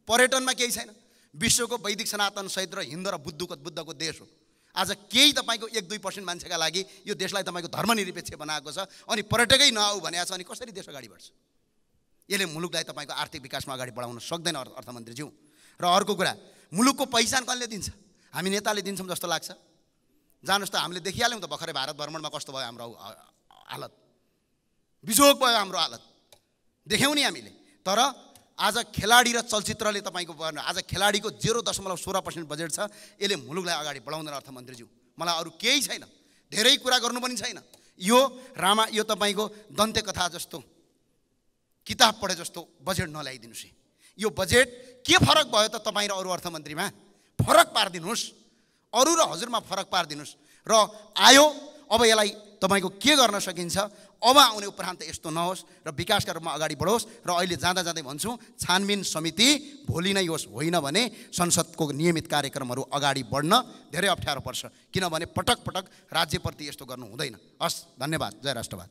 पर्यटनमा केही छैन। विश्वको वैदिक सनातन सहित र हिन्दू र बुद्धको देश हो। आज केही तपाईँको 1-2% मान्छेका लागि यो देशलाई तपाईँको धर्मनिरपेक्ष बनाएको छ, अनि पर्यटकै नआऊ भनेको छ, अनि कसरी देश अगाडि बढ्छ? यसले मुलुकलाई तपाईँको आर्थिक विकासमा अगाडि बढाउन सक्दैन अर्थमन्त्रीज्यू। र अर्को कुरा, मुलुकको पहिचान कसले दिन्छ? हामी नेताले दिन्छौँ जस्तो लाग्छ। जानुहोस् त, हामीले देखिहाल्यौँ त भर्खरै भारत भ्रमणमा कस्तो भयो हाम्रो हालत। बिजोग भयो हाम्रो हालत, देख्यौँ नि हामीले। तर आज खेलाडी र चलचित्रले तपाईँको आज खेलाडीको 0.16% बजेट छ। यसले मुलुकलाई अगाडि बढाउँदैन अर्थमन्त्रीज्यू। मलाई अरू केही छैन, धेरै कुरा गर्नु पनि छैन। यो तपाईँको दन्ते कथा जस्तो, किताब पढे जस्तो बजेट नल्याइदिनुहोस्। यो बजेट के फरक भयो त तपाईँ र अरू अर्थमन्त्रीमा? फरक पारिदिनुहोस्, अरू र हजुरमा फरक पारिदिनुहोस्। र आयो, अब यसलाई तपाईँको के गर्न सकिन्छ? अब आउने उपरान्त यस्तो नहोस् र विकासका रूपमा अगाडि बढोस्। र अहिले जाँदै भन्छु, छानबिन समिति भोलि नै होस्, होइन भने संसदको नियमित कार्यक्रमहरू अगाडि बढ्न धेरै अप्ठ्यारो पर्छ। किनभने पटक राज्यप्रति यस्तो गर्नु हुँदैन। हस्, धन्यवाद। जय राष्ट्रवाद।